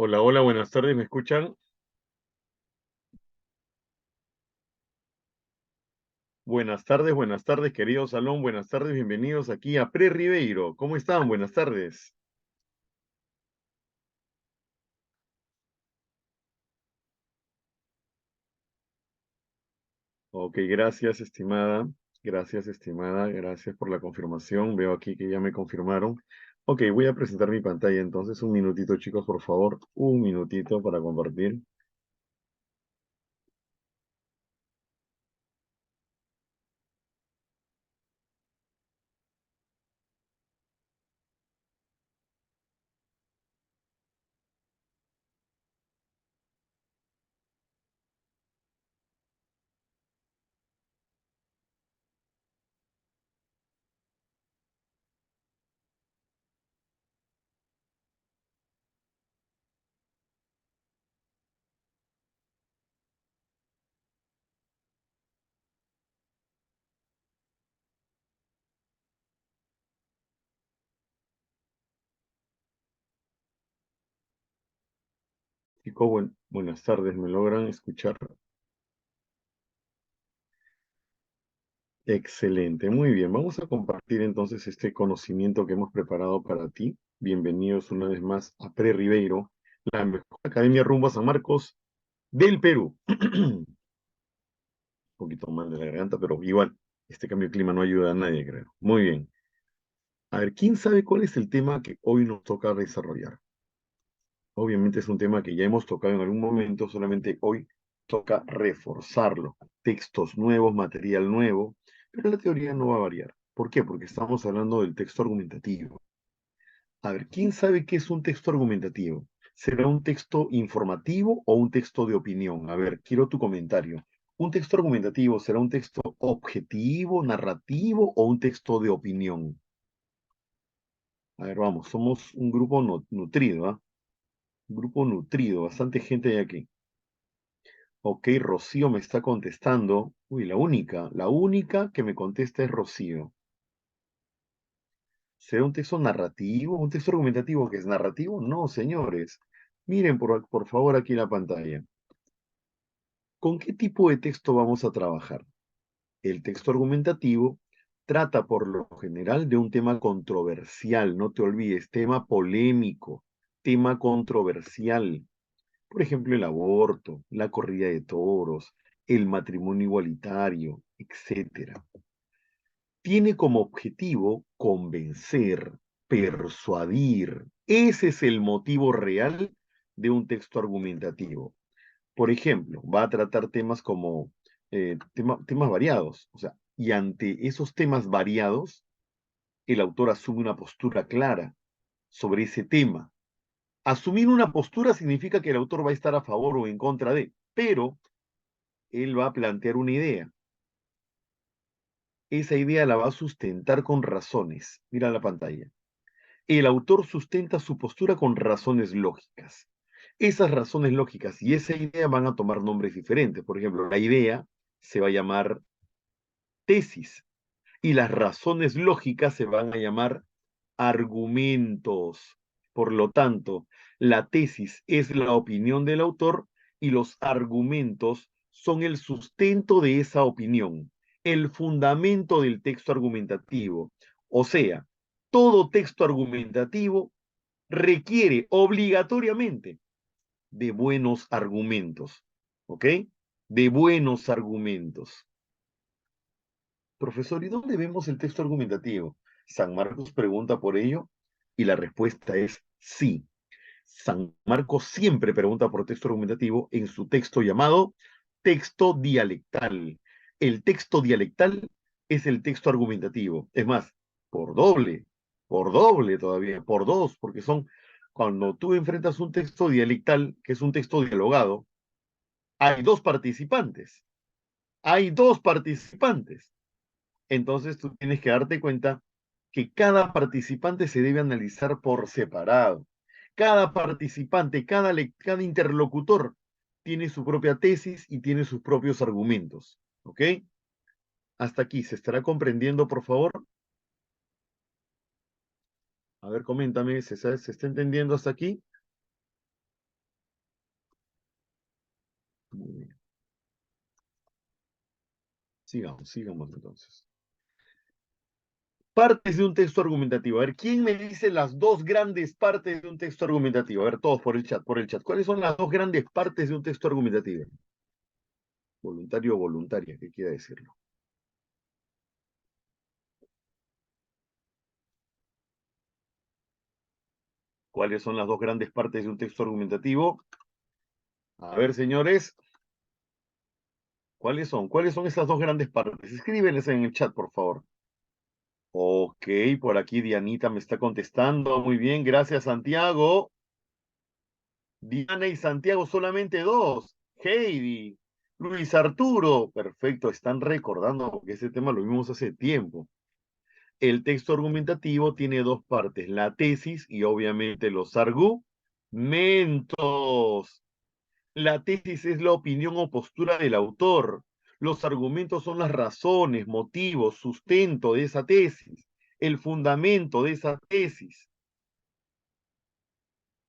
Hola, hola, buenas tardes, ¿me escuchan? Buenas tardes, querido salón, buenas tardes, bienvenidos aquí a Pre Ribeiro. ¿Cómo están? Buenas tardes. Ok, gracias, estimada, gracias por la confirmación. Veo aquí que ya me confirmaron. Ok, voy a presentar mi pantalla entonces. Un minutito, chicos, por favor. Un minutito para compartir. Chicos, buenas tardes, ¿me logran escuchar? Excelente, muy bien. Vamos a compartir entonces este conocimiento que hemos preparado para ti. Bienvenidos una vez más a Pre Ribeiro, la mejor academia rumbo a San Marcos del Perú. Un poquito mal de la garganta, pero igual, este cambio de clima no ayuda a nadie, creo. Muy bien. A ver, ¿quién sabe cuál es el tema que hoy nos toca desarrollar? Obviamente es un tema que ya hemos tocado en algún momento, solamente hoy toca reforzarlo. Textos nuevos, material nuevo, pero la teoría no va a variar. ¿Por qué? Porque estamos hablando del texto argumentativo. A ver, ¿quién sabe qué es un texto argumentativo? ¿Será un texto informativo o un texto de opinión? A ver, quiero tu comentario. ¿Un texto argumentativo será un texto objetivo, narrativo o un texto de opinión? A ver, vamos, somos un grupo nutrido, ¿ah? Un grupo nutrido, bastante gente hay aquí. Ok, Rocío me está contestando. Uy, la única que me contesta es Rocío. ¿Será un texto narrativo? ¿Un texto argumentativo que es narrativo? No, señores. Miren por favor aquí la pantalla. ¿Con qué tipo de texto vamos a trabajar? El texto argumentativo trata por lo general de un tema controversial, no te olvides, tema polémico, tema controversial. Por ejemplo, el aborto, la corrida de toros, el matrimonio igualitario, etcétera. Tiene como objetivo convencer, persuadir. Ese es el motivo real de un texto argumentativo. Por ejemplo, va a tratar temas como temas variados. O sea, y ante esos temas variados, el autor asume una postura clara sobre ese tema. Asumir una postura significa que el autor va a estar a favor o en contra de, pero él va a plantear una idea. Esa idea la va a sustentar con razones. Mira la pantalla. El autor sustenta su postura con razones lógicas. Esas razones lógicas y esa idea van a tomar nombres diferentes. Por ejemplo, la idea se va a llamar tesis y las razones lógicas se van a llamar argumentos. Por lo tanto, la tesis es la opinión del autor y los argumentos son el sustento de esa opinión, el fundamento del texto argumentativo. O sea, todo texto argumentativo requiere obligatoriamente de buenos argumentos, ¿ok? De buenos argumentos. Profesor, ¿y dónde vemos el texto argumentativo? San Marcos pregunta por ello y la respuesta es sí. San Marcos siempre pregunta por texto argumentativo en su texto llamado texto dialectal. El texto dialectal es el texto argumentativo. Es más, por doble todavía, por dos, porque son cuando tú enfrentas un texto dialectal, que es un texto dialogado, hay dos participantes. Hay dos participantes. Entonces tú tienes que darte cuenta que cada participante se debe analizar por separado. Cada participante, cada interlocutor tiene su propia tesis y tiene sus propios argumentos. ¿Ok? Hasta aquí, ¿se estará comprendiendo, por favor? A ver, coméntame, ¿se está entendiendo hasta aquí? Muy bien. Sigamos entonces. Partes de un texto argumentativo. A ver, ¿quién me dice las dos grandes partes de un texto argumentativo? A ver, todos por el chat, por el chat. ¿Cuáles son las dos grandes partes de un texto argumentativo? Voluntario o voluntaria, ¿qué quiere decirlo? ¿Cuáles son las dos grandes partes de un texto argumentativo? A ver, señores, ¿cuáles son? ¿Cuáles son esas dos grandes partes? Escríbenles en el chat, por favor. Ok, por aquí Dianita me está contestando. Muy bien, gracias, Santiago. Diana y Santiago, solamente dos. Heidi, Luis Arturo. Perfecto, están recordando porque ese tema lo vimos hace tiempo. El texto argumentativo tiene dos partes, la tesis y obviamente los argumentos. La tesis es la opinión o postura del autor. Los argumentos son las razones, motivos, sustento de esa tesis, el fundamento de esa tesis.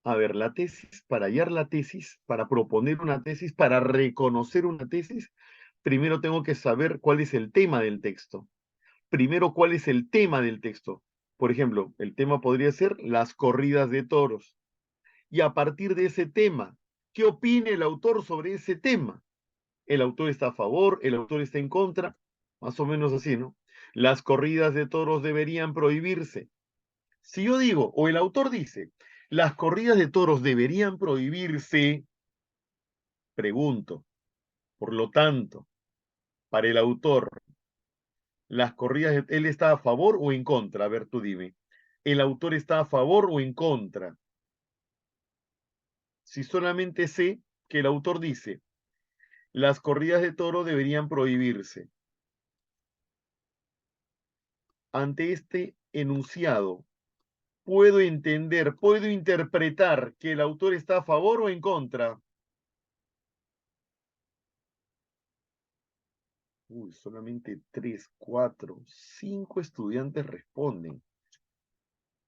A ver, la tesis, para hallar la tesis, para proponer una tesis, para reconocer una tesis, primero tengo que saber cuál es el tema del texto. Primero, ¿cuál es el tema del texto? Por ejemplo, el tema podría ser las corridas de toros. Y a partir de ese tema, ¿qué opina el autor sobre ese tema? El autor está a favor, el autor está en contra, más o menos así, ¿no? Las corridas de toros deberían prohibirse. Si yo digo, o el autor dice, las corridas de toros deberían prohibirse, pregunto, por lo tanto, para el autor, las corridas, ¿él está a favor o en contra? A ver, tú dime. ¿El autor está a favor o en contra? Si solamente sé que el autor dice, las corridas de toro deberían prohibirse. Ante este enunciado, puedo entender, puedo interpretar que el autor está a favor o en contra. Uy, solamente 3, 4, 5 estudiantes responden.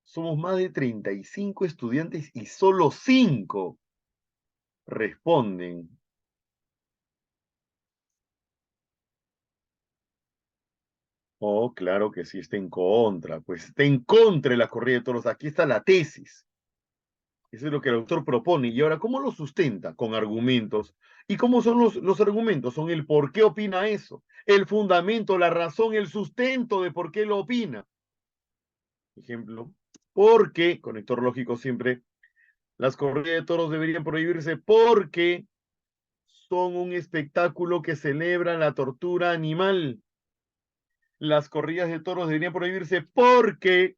Somos más de 35 estudiantes y solo 5 responden. Oh, claro que sí está en contra. Pues está en contra de la corrida de toros. Aquí está la tesis. Eso es lo que el autor propone. Y ahora, ¿cómo lo sustenta? Con argumentos. ¿Y cómo son los argumentos? Son el por qué opina eso, el fundamento, la razón, el sustento de por qué lo opina. Ejemplo, porque, conector lógico siempre, las corridas de toros deberían prohibirse porque son un espectáculo que celebra la tortura animal. Las corridas de toros deberían prohibirse porque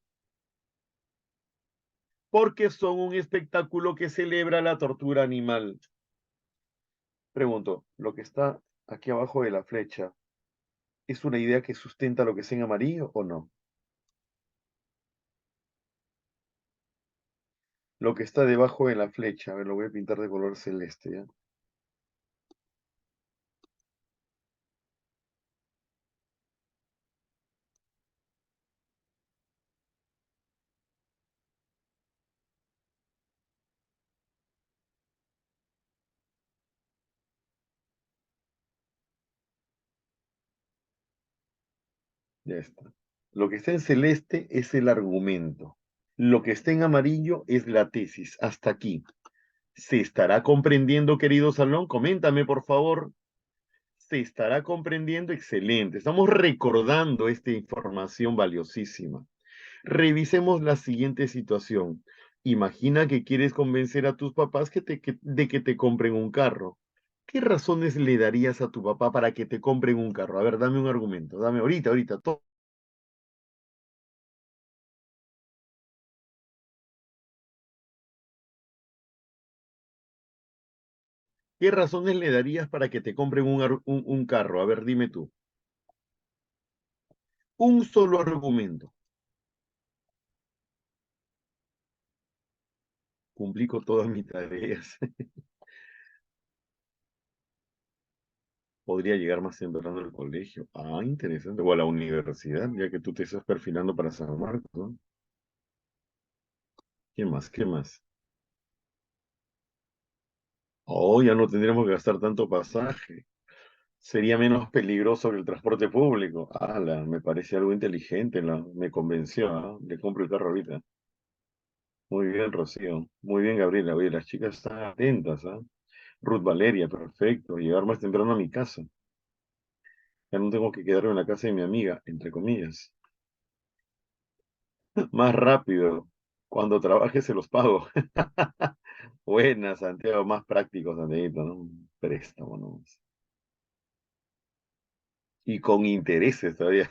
son un espectáculo que celebra la tortura animal. Pregunto, ¿lo que está aquí abajo de la flecha es una idea que sustenta lo que es en amarillo o no? Lo que está debajo de la flecha, a ver, lo voy a pintar de color celeste, ¿ya? Ya está. Lo que está en celeste es el argumento. Lo que está en amarillo es la tesis. Hasta aquí. ¿Se estará comprendiendo, querido Salón? Coméntame, por favor. ¿Se estará comprendiendo? Excelente. Estamos recordando esta información valiosísima. Revisemos la siguiente situación. Imagina que quieres convencer a tus papás de que te compren un carro. ¿Qué razones le darías a tu papá para que te compren un carro? A ver, dame un argumento. Dame ahorita. ¿Qué razones le darías para que te compren un carro? A ver, dime tú. Un solo argumento. Cumplí con todas mis tareas. Podría llegar más temprano al colegio. Ah, interesante. O a la universidad, ya que tú te estás perfilando para San Marcos, ¿no? ¿Qué más? ¿Qué más? Oh, ya no tendríamos que gastar tanto pasaje. Sería menos peligroso que el transporte público. Ala, me parece algo inteligente, me convenció, ¿ah? Le compro el carro ahorita. Muy bien, Rocío. Muy bien, Gabriela. Oye, las chicas están atentas, ¿ah? Ruth Valeria, perfecto. Llegar más temprano a mi casa. Ya no tengo que quedarme en la casa de mi amiga, entre comillas. Más rápido. Cuando trabaje se los pago. Buena, Santiago. Más práctico, Santiago, ¿no? Préstamo, ¿no? Y con intereses todavía.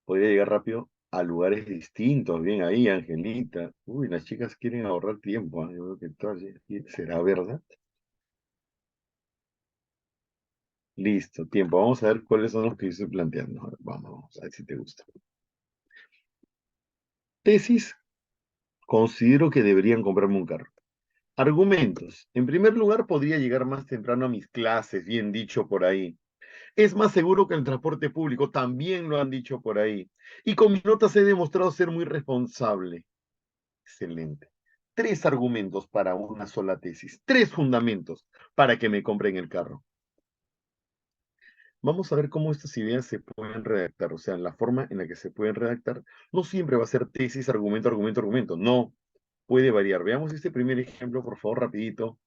Podría llegar rápido a lugares distintos. Bien ahí, Angelita. Uy, las chicas quieren ahorrar tiempo. ¿Ah? Yo creo que todas será verdad. Listo, tiempo. Vamos a ver cuáles son los que yo estoy planteando. A ver, vamos a ver si te gusta. Tesis, considero que deberían comprarme un carro. Argumentos. En primer lugar, podría llegar más temprano a mis clases, bien dicho por ahí. Es más seguro que el transporte público, también lo han dicho por ahí. Y con mis notas he demostrado ser muy responsable. Excelente. Tres argumentos para una sola tesis. Tres fundamentos para que me compren el carro. Vamos a ver cómo estas ideas se pueden redactar. O sea, la forma en la que se pueden redactar no siempre va a ser tesis, argumento, argumento, argumento. No, puede variar. Veamos este primer ejemplo, por favor, rapidito.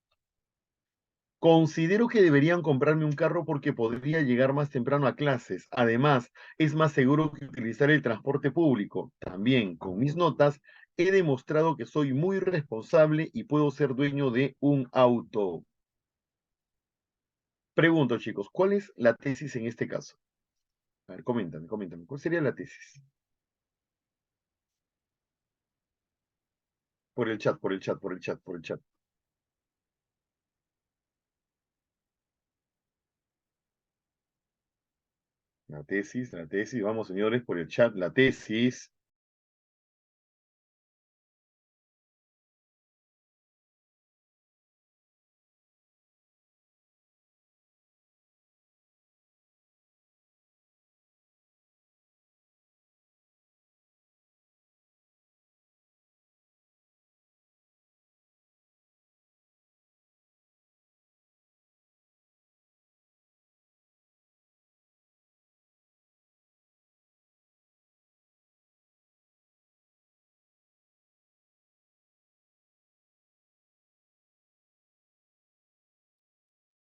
Considero que deberían comprarme un carro porque podría llegar más temprano a clases. Además, es más seguro que utilizar el transporte público. También, con mis notas, he demostrado que soy muy responsable y puedo ser dueño de un auto. Pregunto, chicos, ¿cuál es la tesis en este caso? A ver, coméntame, coméntame. ¿Cuál sería la tesis? Por el chat, por el chat, por el chat, por el chat. La tesis. Vamos, señores, por el chat, la tesis.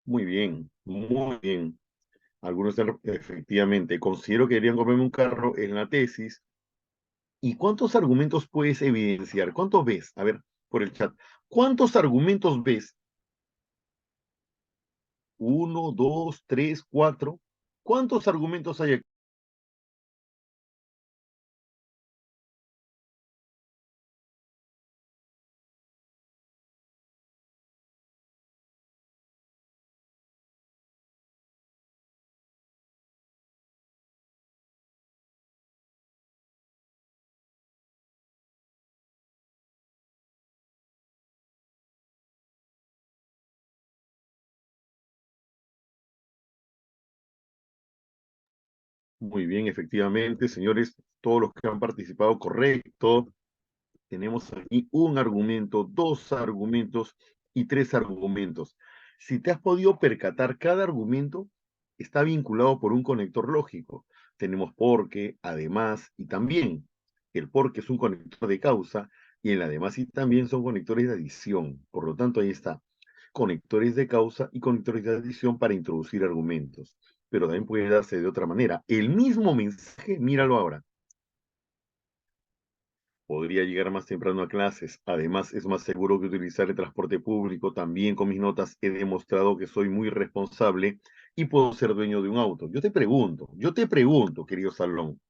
Muy bien, muy bien. Algunos están, efectivamente, considero que deberían comprarme un carro en la tesis. ¿Y cuántos argumentos puedes evidenciar? ¿Cuántos ves? A ver, por el chat. ¿Cuántos argumentos ves? Uno, dos, tres, cuatro. ¿Cuántos argumentos hay aquí? Muy bien, efectivamente, señores, todos los que han participado, correcto. Tenemos aquí un argumento, dos argumentos y tres argumentos. Si te has podido percatar, cada argumento está vinculado por un conector lógico. Tenemos porque, además y también. El porque es un conector de causa y el además y también son conectores de adición. Por lo tanto, ahí está. Conectores de causa y conectores de adición para introducir argumentos. Pero también puede darse de otra manera. El mismo mensaje, míralo ahora. Podría llegar más temprano a clases. Además, es más seguro que utilizar el transporte público. También con mis notas he demostrado que soy muy responsable y puedo ser dueño de un auto. Yo te pregunto, querido Salón,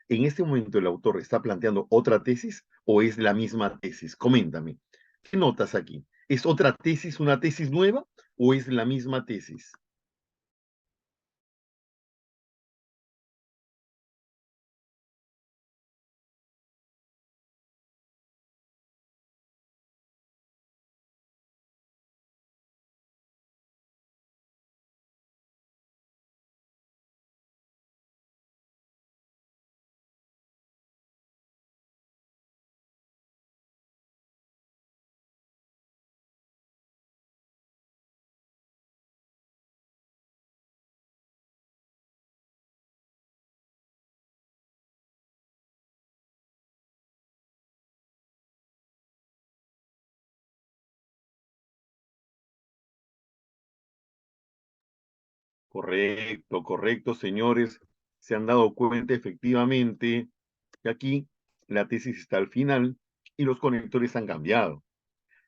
¿en este momento el autor está planteando otra tesis o es la misma tesis? Coméntame. ¿Qué notas aquí? ¿Es otra tesis, una tesis nueva o es la misma tesis? Correcto, correcto, señores. Se han dado cuenta efectivamente que aquí la tesis está al final y los conectores han cambiado.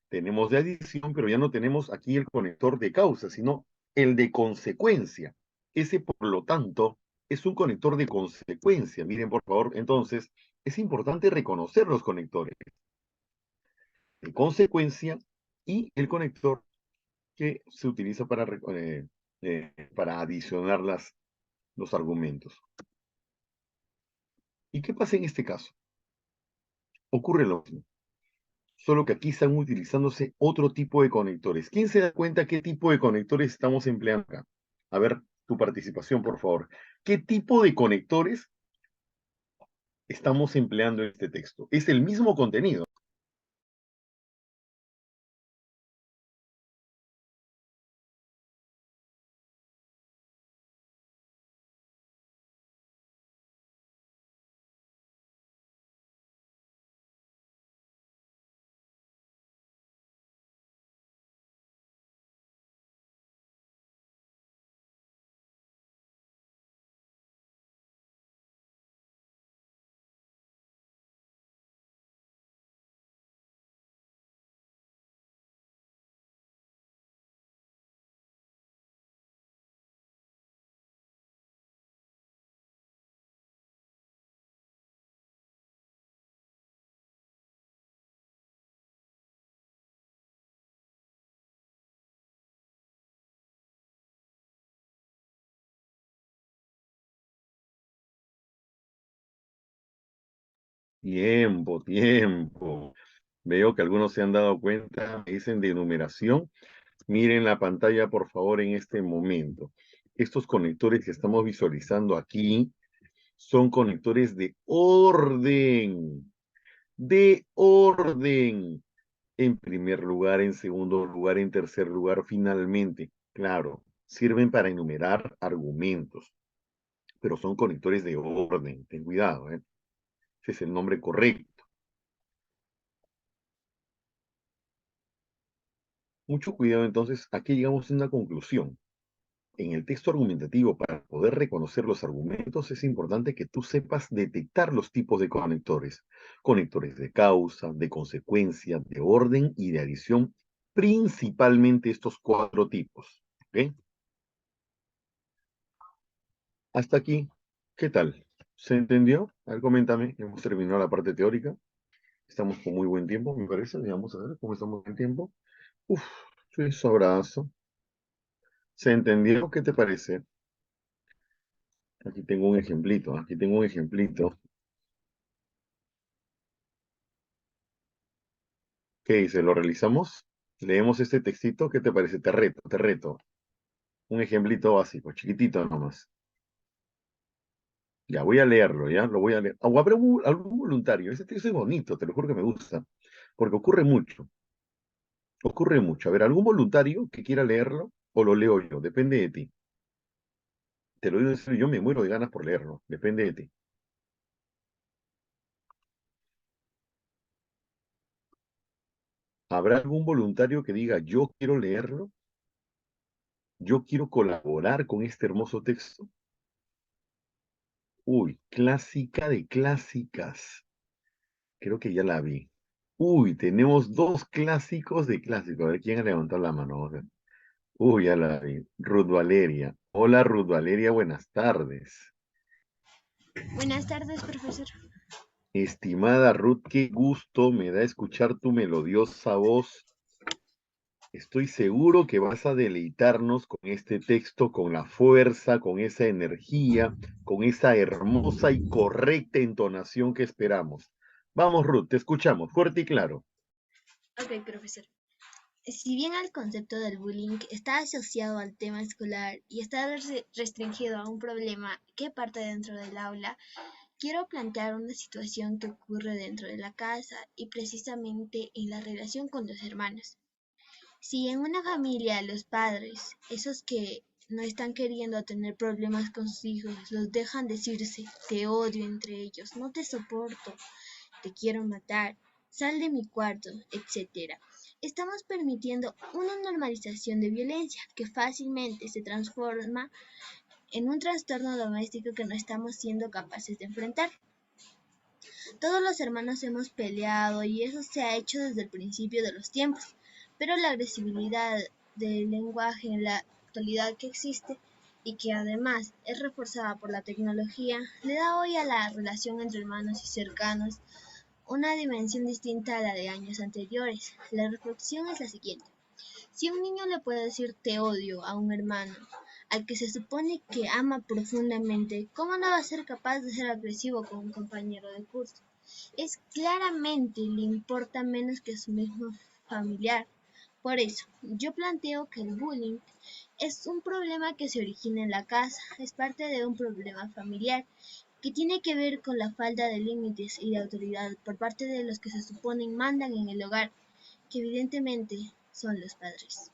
Tenemos de adición, pero ya no tenemos aquí el conector de causa, sino el de consecuencia. Ese, por lo tanto, es un conector de consecuencia. Miren, por favor, entonces, es importante reconocer los conectores de consecuencia y el conector que se utiliza para adicionar los argumentos. ¿Y qué pasa en este caso? Ocurre lo mismo, solo que aquí están utilizándose otro tipo de conectores. ¿Quién se da cuenta qué tipo de conectores estamos empleando acá? A ver, tu participación, por favor. ¿Qué tipo de conectores estamos empleando en este texto? Es el mismo contenido. Tiempo, tiempo. Veo que algunos se han dado cuenta, me dicen de numeración. Miren la pantalla, por favor, en este momento. Estos conectores que estamos visualizando aquí son conectores de orden. De orden. En primer lugar, en segundo lugar, en tercer lugar, finalmente. Claro, sirven para enumerar argumentos, pero son conectores de orden. Ten cuidado, ¿eh? Ese es el nombre correcto. Mucho cuidado, entonces, aquí llegamos a una conclusión. En el texto argumentativo, para poder reconocer los argumentos, es importante que tú sepas detectar los tipos de conectores. Conectores de causa, de consecuencia, de orden y de adición, principalmente estos cuatro tipos. ¿Ok? Hasta aquí, ¿qué tal? ¿Se entendió? A ver, coméntame. Hemos terminado la parte teórica. Estamos con muy buen tiempo, me parece. Vamos a ver cómo estamos en tiempo. Uf, sí, abrazo. ¿Se entendió? ¿Qué te parece? Aquí tengo un ejemplito, aquí tengo un ejemplito. ¿Qué dice? ¿Lo realizamos? Leemos este textito. ¿Qué te parece? Te reto, te reto. Un ejemplito básico, chiquitito nomás. Ya, voy a leerlo, ¿ya? Lo voy a leer. O habrá algún voluntario. Ese texto es bonito, te lo juro que me gusta. Porque ocurre mucho. Ocurre mucho. A ver, ¿algún voluntario que quiera leerlo? O lo leo yo, depende de ti. Te lo digo en serio, yo me muero de ganas por leerlo. Depende de ti. ¿Habrá algún voluntario que diga, yo quiero leerlo? Yo quiero colaborar con este hermoso texto. Uy, clásica de clásicas. Creo que ya la vi. Uy, tenemos dos clásicos de clásicos. A ver, ¿quién ha levantado la mano? Vamos a ver. Uy, ya la vi. Ruth Valeria. Hola, Ruth Valeria, buenas tardes. Buenas tardes, profesor. Estimada Ruth, qué gusto me da escuchar tu melodiosa voz. Estoy seguro que vas a deleitarnos con este texto, con la fuerza, con esa energía, con esa hermosa y correcta entonación que esperamos. Vamos, Ruth, te escuchamos, fuerte y claro. Ok, profesor. Si bien el concepto del bullying está asociado al tema escolar y está restringido a un problema que parte dentro del aula, quiero plantear una situación que ocurre dentro de la casa y precisamente en la relación con los hermanos. Si en una familia los padres, esos que no están queriendo tener problemas con sus hijos, los dejan decirse te odio entre ellos, no te soporto, te quiero matar. sal de mi cuarto, etcétera. Estamos permitiendo una normalización de violencia que fácilmente se transforma en un trastorno doméstico que no estamos siendo capaces de enfrentar. Todos los hermanos hemos peleado y eso se ha hecho desde el principio de los tiempos, pero la agresividad del lenguaje en la actualidad que existe y que además es reforzada por la tecnología, le da hoy a la relación entre hermanos y cercanos una dimensión distinta a la de años anteriores. La reflexión es la siguiente. Si un niño le puede decir te odio a un hermano, al que se supone que ama profundamente, ¿cómo no va a ser capaz de ser agresivo con un compañero de curso? Es claramente le importa menos que a su mismo familiar. Por eso, yo planteo que el bullying es un problema que se origina en la casa, es parte de un problema familiar que tiene que ver con la falta de límites y de autoridad por parte de los que se suponen mandan en el hogar, que evidentemente son los padres.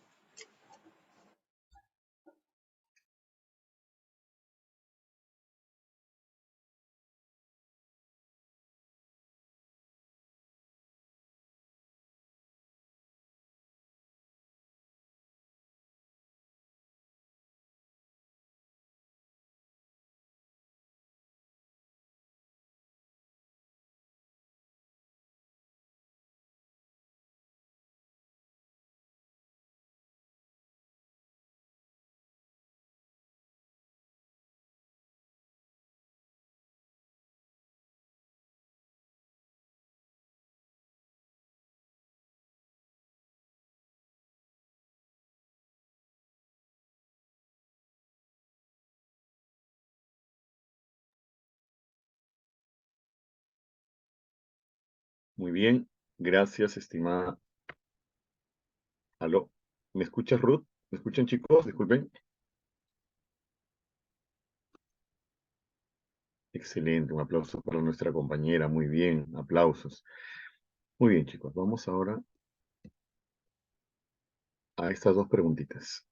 Muy bien, gracias, estimada. Aló, ¿me escuchas, Ruth? ¿Me escuchan, chicos? Disculpen. Excelente, un aplauso para nuestra compañera. Muy bien, aplausos. Muy bien, chicos, vamos ahora a estas dos preguntitas.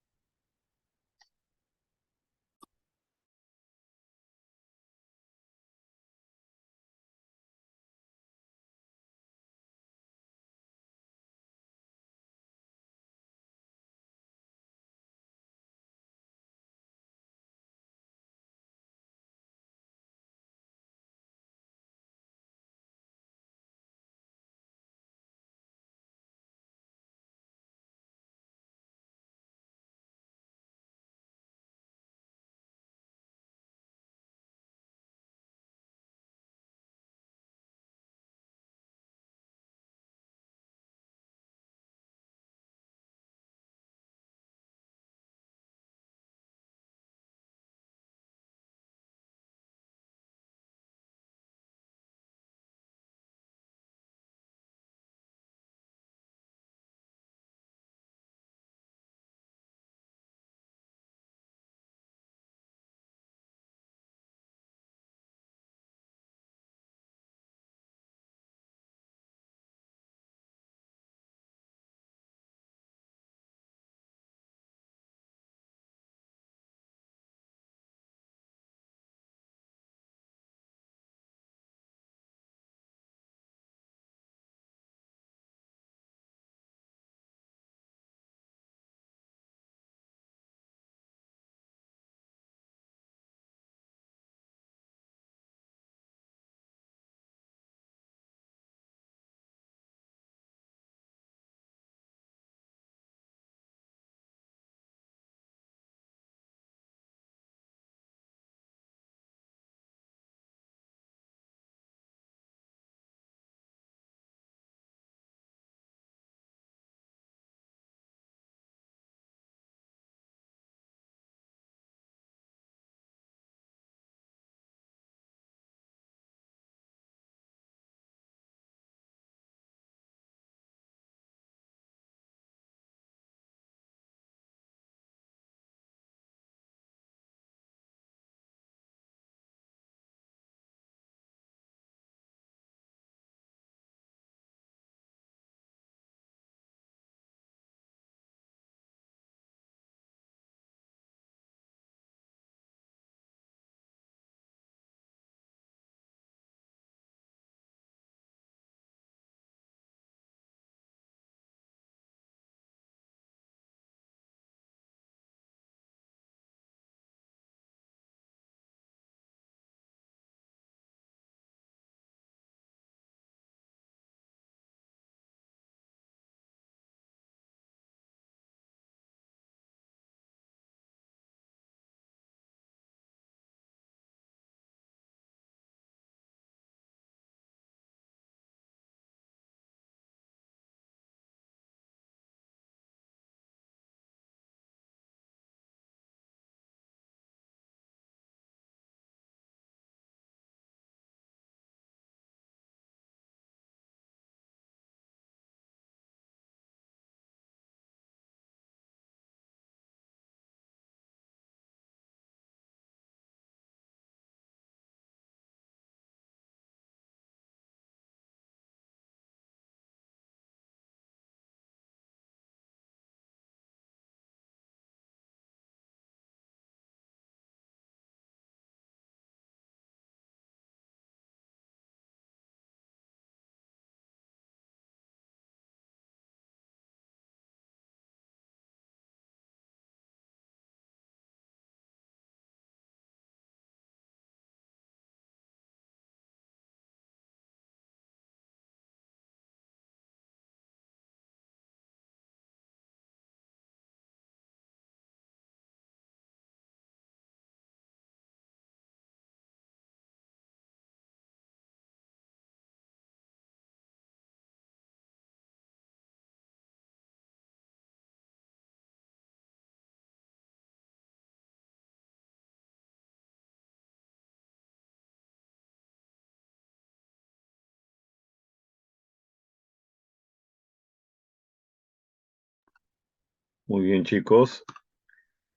Muy bien, chicos.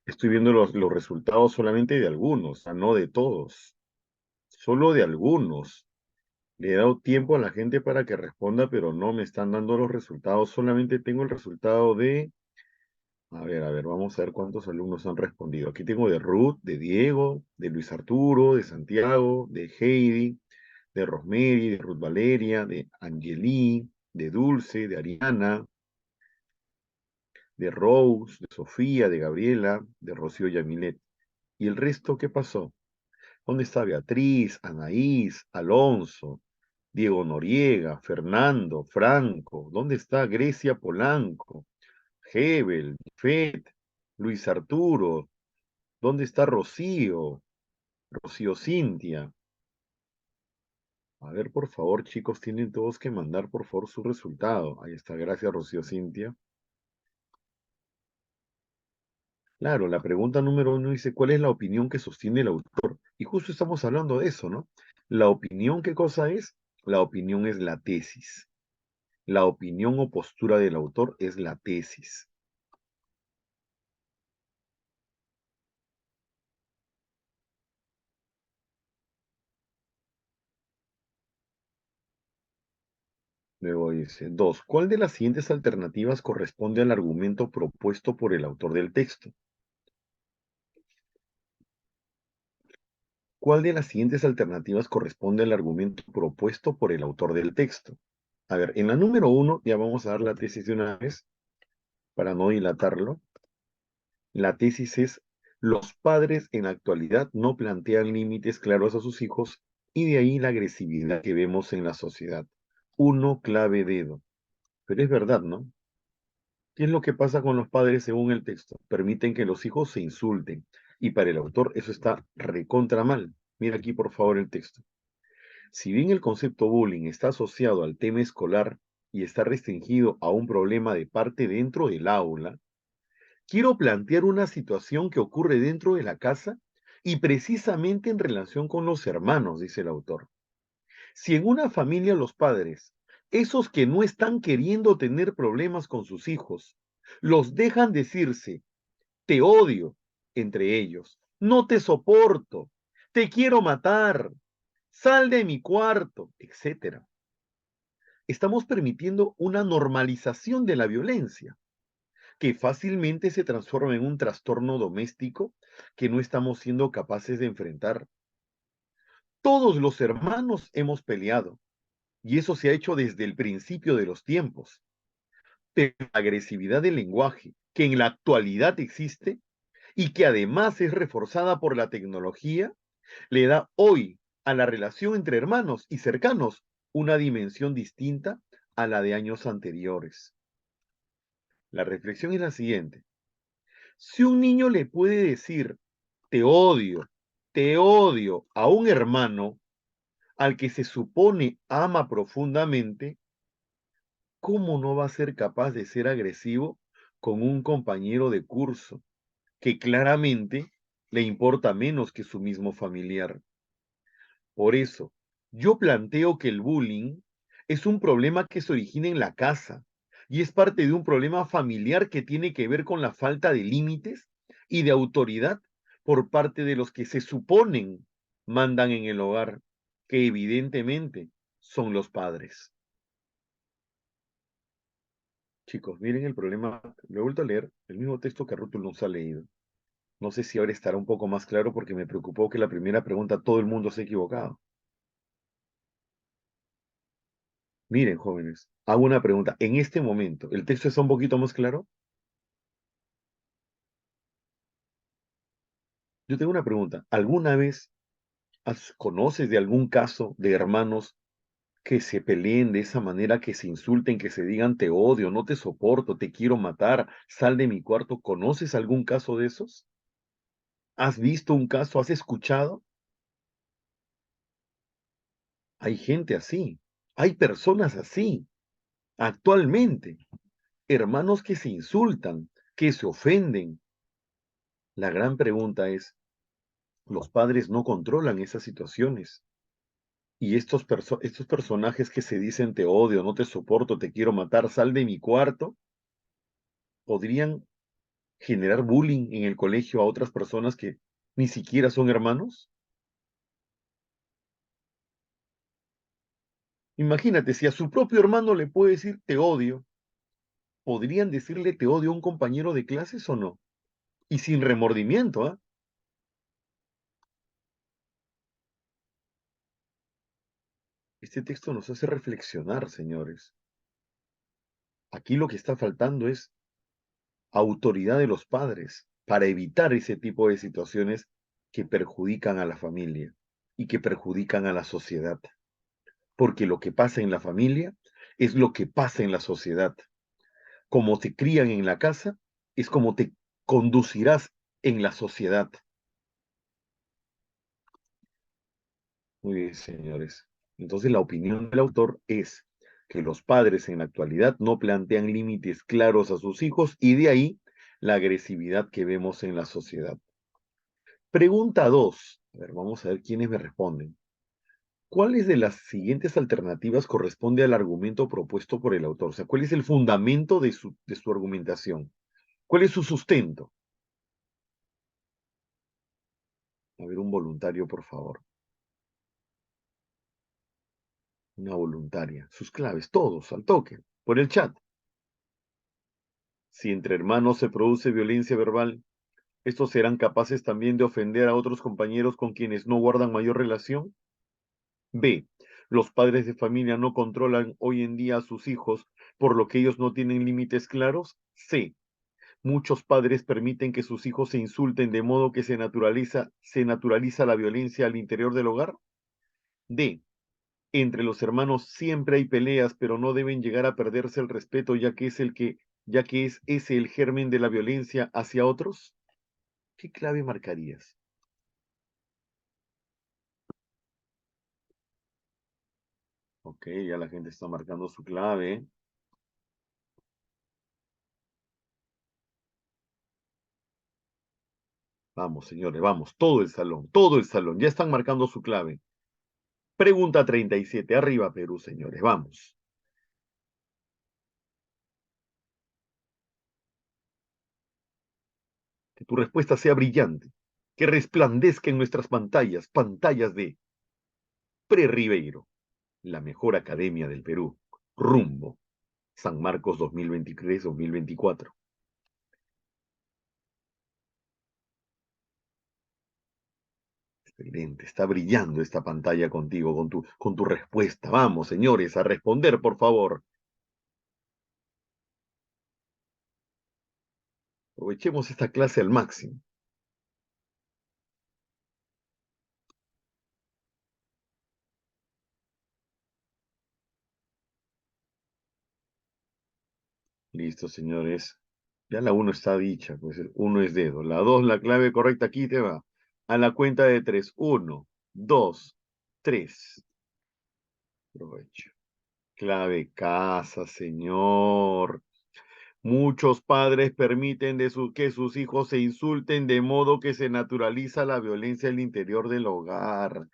Estoy viendo los resultados solamente de algunos, no de todos. Solo de algunos. Le he dado tiempo a la gente para que responda, pero no me están dando los resultados. Solamente tengo el resultado de... A ver, vamos a ver cuántos alumnos han respondido. Aquí tengo de Ruth, de Diego, de Luis Arturo, de Santiago, de Heidi, de Rosemary, de Ruth Valeria, de Angeli, de Dulce, de Ariana, de Rose, de Sofía, de Gabriela, de Rocío Yamilet. ¿Y el resto qué pasó? ¿Dónde está Beatriz, Anaís, Alonso, Diego Noriega, Fernando, Franco? ¿Dónde está Grecia Polanco, Hebel, Fed, Luis Arturo? ¿Dónde está Rocío? Rocío Cintia. A ver, por favor, chicos, tienen todos que mandar, por favor, su resultado. Ahí está, gracias, Rocío Cintia. Claro, la pregunta número uno dice, ¿cuál es la opinión que sostiene el autor? Y justo estamos hablando de eso, ¿no? La opinión, ¿qué cosa es? La opinión es la tesis. La opinión o postura del autor es la tesis. Luego dice, dos, ¿cuál de las siguientes alternativas corresponde al argumento propuesto por el autor del texto? ¿Cuál de las siguientes alternativas corresponde al argumento propuesto por el autor del texto? A ver, en la número uno, ya vamos a dar la tesis de una vez, para no dilatarlo. La tesis es, los padres en la actualidad no plantean límites claros a sus hijos y de ahí la agresividad que vemos en la sociedad. Uno clave dedo. Pero es verdad, ¿no? ¿Qué es lo que pasa con los padres según el texto? Permiten que los hijos se insulten. Y para el autor eso está recontra mal. Mira aquí por favor el texto. Si bien el concepto bullying está asociado al tema escolar y está restringido a un problema de parte dentro del aula, quiero plantear una situación que ocurre dentro de la casa y precisamente en relación con los hermanos, dice el autor. Si en una familia los padres, esos que no están queriendo tener problemas con sus hijos, los dejan decirse, te odio, entre ellos, no te soporto, te quiero matar, sal de mi cuarto, etcétera. Estamos permitiendo una normalización de la violencia que fácilmente se transforma en un trastorno doméstico que no estamos siendo capaces de enfrentar. Todos los hermanos hemos peleado y eso se ha hecho desde el principio de los tiempos. Pero la agresividad del lenguaje que en la actualidad existe y que además es reforzada por la tecnología, le da hoy a la relación entre hermanos y cercanos una dimensión distinta a la de años anteriores. La reflexión es la siguiente. Si un niño le puede decir, te odio a un hermano al que se supone ama profundamente, ¿cómo no va a ser capaz de ser agresivo con un compañero de curso que claramente le importa menos que su mismo familiar? Por eso, yo planteo que el bullying es un problema que se origina en la casa y es parte de un problema familiar que tiene que ver con la falta de límites y de autoridad por parte de los que se suponen mandan en el hogar, que evidentemente son los padres. Chicos, miren el problema. Lo he vuelto a leer, el mismo texto que Rutul nos ha leído. No sé si ahora estará un poco más claro porque me preocupó que la primera pregunta todo el mundo se ha equivocado. Miren, jóvenes, hago una pregunta. En este momento, ¿el texto está un poquito más claro? Yo tengo una pregunta. ¿Alguna vez conoces de algún caso de hermanos que se peleen de esa manera, que se insulten, que se digan te odio, no te soporto, te quiero matar, sal de mi cuarto? ¿Conoces algún caso de esos? ¿Has visto un caso? ¿Has escuchado? Hay gente así. Hay personas así. Actualmente, hermanos que se insultan, que se ofenden. La gran pregunta es, los padres no controlan esas situaciones. Y estos personajes que se dicen te odio, no te soporto, te quiero matar, sal de mi cuarto, podrían generar bullying en el colegio a otras personas que ni siquiera son hermanos? Imagínate, si a su propio hermano le puede decir te odio, ¿podrían decirle te odio a un compañero de clases o no? Y sin remordimiento, ¿ah? Este texto nos hace reflexionar, señores. Aquí lo que está faltando es autoridad de los padres para evitar ese tipo de situaciones que perjudican a la familia y que perjudican a la sociedad. Porque lo que pasa en la familia es lo que pasa en la sociedad. Como te crían en la casa, es como te conducirás en la sociedad. Muy bien, señores. Entonces, la opinión del autor es que los padres en la actualidad no plantean límites claros a sus hijos y de ahí la agresividad que vemos en la sociedad. Pregunta 2. A ver, vamos a ver quiénes me responden. ¿Cuáles de las siguientes alternativas corresponde al argumento propuesto por el autor? O sea, ¿cuál es el fundamento de su argumentación? ¿Cuál es su sustento? A ver, un voluntario, por favor. Una voluntaria. Sus claves, todos, al toque, por el chat. Si entre hermanos se produce violencia verbal, ¿estos serán capaces también de ofender a otros compañeros con quienes no guardan mayor relación? B. Los padres de familia no controlan hoy en día a sus hijos, por lo que ellos no tienen límites claros. C. Muchos padres permiten que sus hijos se insulten de modo que se naturaliza la violencia al interior del hogar. D. Entre los hermanos siempre hay peleas, pero no deben llegar a perderse el respeto, ya que es ese el germen de la violencia hacia otros. ¿Qué clave marcarías? Ok, ya la gente está marcando su clave. Vamos, señores, vamos, todo el salón, ya están marcando su clave. Pregunta 37, arriba Perú, señores, vamos. Que tu respuesta sea brillante, que resplandezca en nuestras pantallas, pantallas de Pre-Ribeiro, la mejor academia del Perú, rumbo, San Marcos 2023-2024. Excelente, está brillando esta pantalla contigo, con tu respuesta. Vamos, señores, a responder, por favor. Aprovechemos esta clase al máximo. Listo, señores. Ya la uno está dicha, pues el 1 es dedo. La 2, la clave correcta aquí te va. A la cuenta de 3. 1, 2, 3. Aprovecho. Clave casa, señor. Muchos padres permiten que sus hijos se insulten de modo que se naturaliza la violencia al interior del hogar.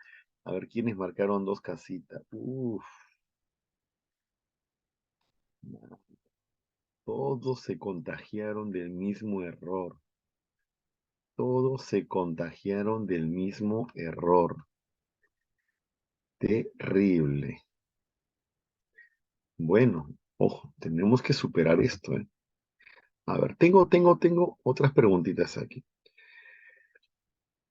A ver quiénes marcaron dos casitas. Uf, todos se contagiaron del mismo error. Todos se contagiaron del mismo error. Terrible. Bueno, ojo, tenemos que superar esto, ¿eh? A ver, tengo otras preguntitas aquí.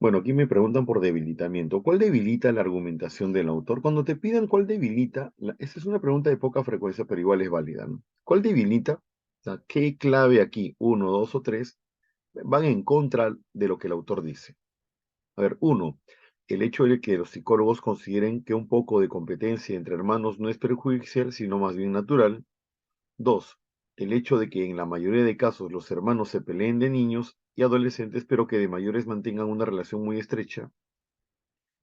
Bueno, aquí me preguntan por debilitamiento. ¿Cuál debilita la argumentación del autor? Cuando te pidan cuál debilita, esa es una pregunta de poca frecuencia, pero igual es válida, ¿no? ¿Cuál debilita? O sea, ¿qué clave aquí, uno, dos o tres, van en contra de lo que el autor dice? A ver, uno, el hecho de que los psicólogos consideren que un poco de competencia entre hermanos no es perjudicial, sino más bien natural. Dos, el hecho de que en la mayoría de casos los hermanos se peleen de niños y adolescentes, pero que de mayores mantengan una relación muy estrecha.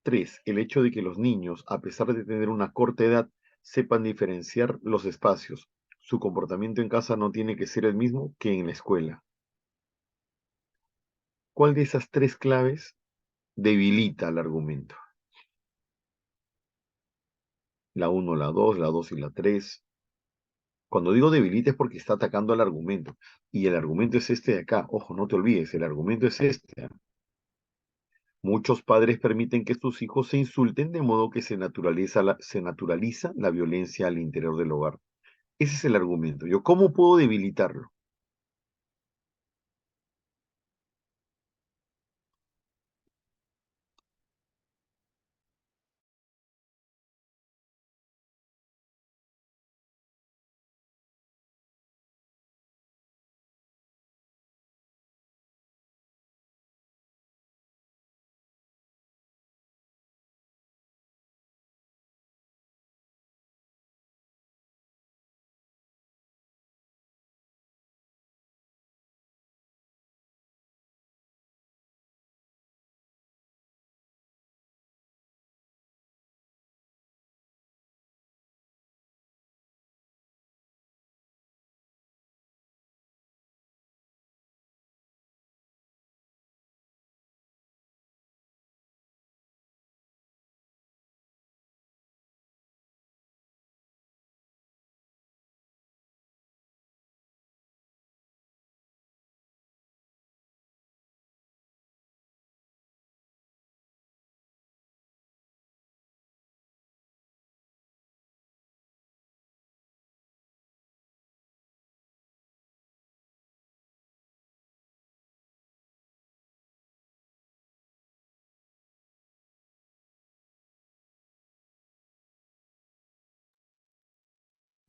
Tres, el hecho de que los niños, a pesar de tener una corta edad, sepan diferenciar los espacios. Su comportamiento en casa no tiene que ser el mismo que en la escuela. ¿Cuál de esas tres claves debilita el argumento? La uno, la 2 y la 3. Cuando digo debilita es porque está atacando al argumento. Y el argumento es este de acá. Ojo, no te olvides, el argumento es este. Muchos padres permiten que sus hijos se insulten de modo que se naturaliza la violencia al interior del hogar. Ese es el argumento. Yo, ¿cómo puedo debilitarlo?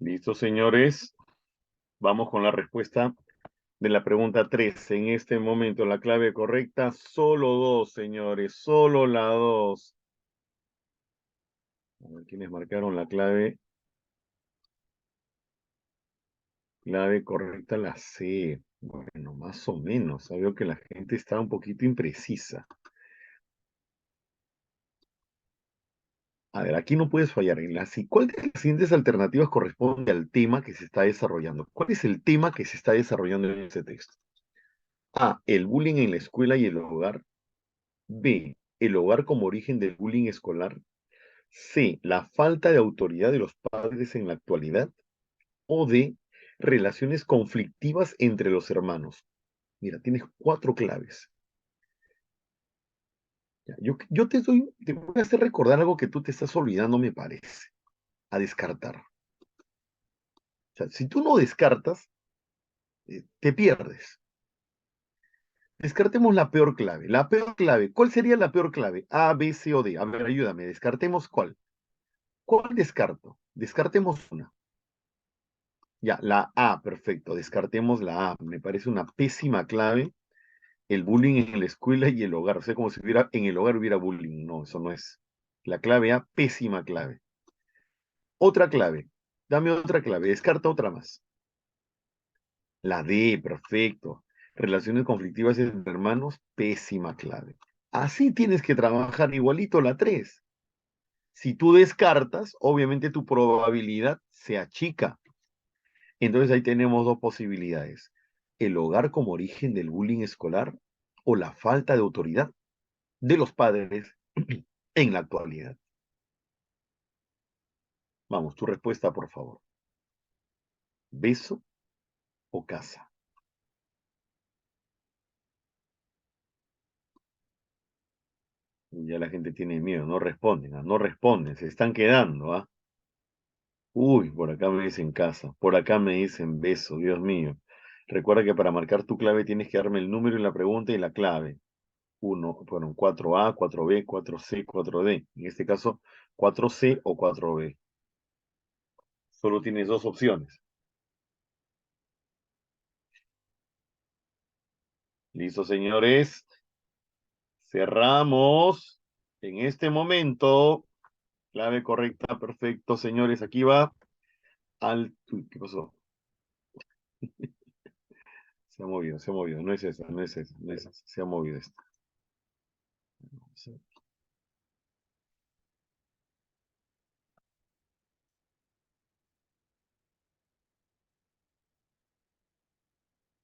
¿Listo, señores? Vamos con la respuesta de la pregunta 3. En este momento, la clave correcta, solo dos, señores, solo la 2. A ver quiénes marcaron la clave. Clave correcta, la C. Bueno, más o menos. Sabía que la gente está un poquito imprecisa. A ver, aquí no puedes fallar. ¿Cuál de las siguientes alternativas corresponde al tema que se está desarrollando? ¿Cuál es el tema que se está desarrollando en este texto? A, el bullying en la escuela y el hogar. B, el hogar como origen del bullying escolar. C, la falta de autoridad de los padres en la actualidad. O D, relaciones conflictivas entre los hermanos. Mira, tienes cuatro claves. Ya, yo te voy a hacer recordar algo que tú te estás olvidando, me parece, a descartar. O sea, si tú no descartas, te pierdes. Descartemos la peor clave. La peor clave, ¿cuál sería la peor clave? A, B, C o D. A ver, ayúdame, descartemos cuál. ¿Cuál descarto? Descartemos una. Ya, la A, perfecto. Descartemos la A. Me parece una pésima clave. El bullying en la escuela y el hogar. O sea, como si hubiera, en el hogar hubiera bullying. No, eso no es. La clave A, pésima clave. Otra clave. Dame otra clave. Descarta otra más. La D, perfecto. Relaciones conflictivas entre hermanos, pésima clave. Así tienes que trabajar igualito la 3. Si tú descartas, obviamente tu probabilidad se achica. Entonces ahí tenemos dos posibilidades. El hogar como origen del bullying escolar o la falta de autoridad de los padres en la actualidad. Vamos, tu respuesta, por favor. ¿Beso o casa? Ya la gente tiene miedo, no responden, no responden, se están quedando, ¿ah? Uy, por acá me dicen casa, por acá me dicen beso, Dios mío. Recuerda que para marcar tu clave tienes que darme el número y la pregunta y la clave. Uno, fueron 4A, 4B, 4C, 4D. En este caso, 4C o 4B. Solo tienes dos opciones. ¿Listo, señores? Cerramos. En este momento, clave correcta, perfecto, señores. Aquí va al... Uy, ¿qué pasó? Se ha movido, se ha movido. No es esa, no es esa, no es esa. Se ha movido esta. Se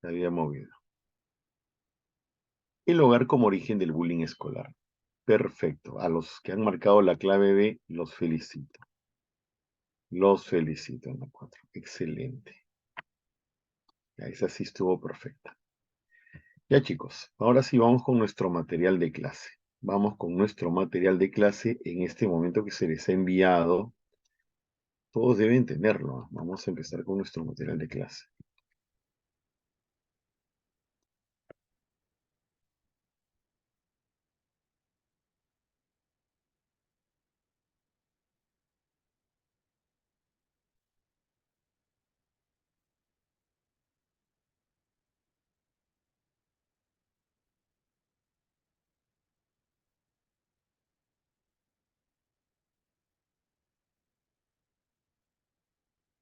había movido. El hogar como origen del bullying escolar. Perfecto. A los que han marcado la clave B, los felicito. Los felicito en la 4. Excelente. Ya, esa sí estuvo perfecta. Ya chicos, ahora sí vamos con nuestro material de clase. Vamos con nuestro material de clase en este momento que se les ha enviado. Todos deben tenerlo. Vamos a empezar con nuestro material de clase.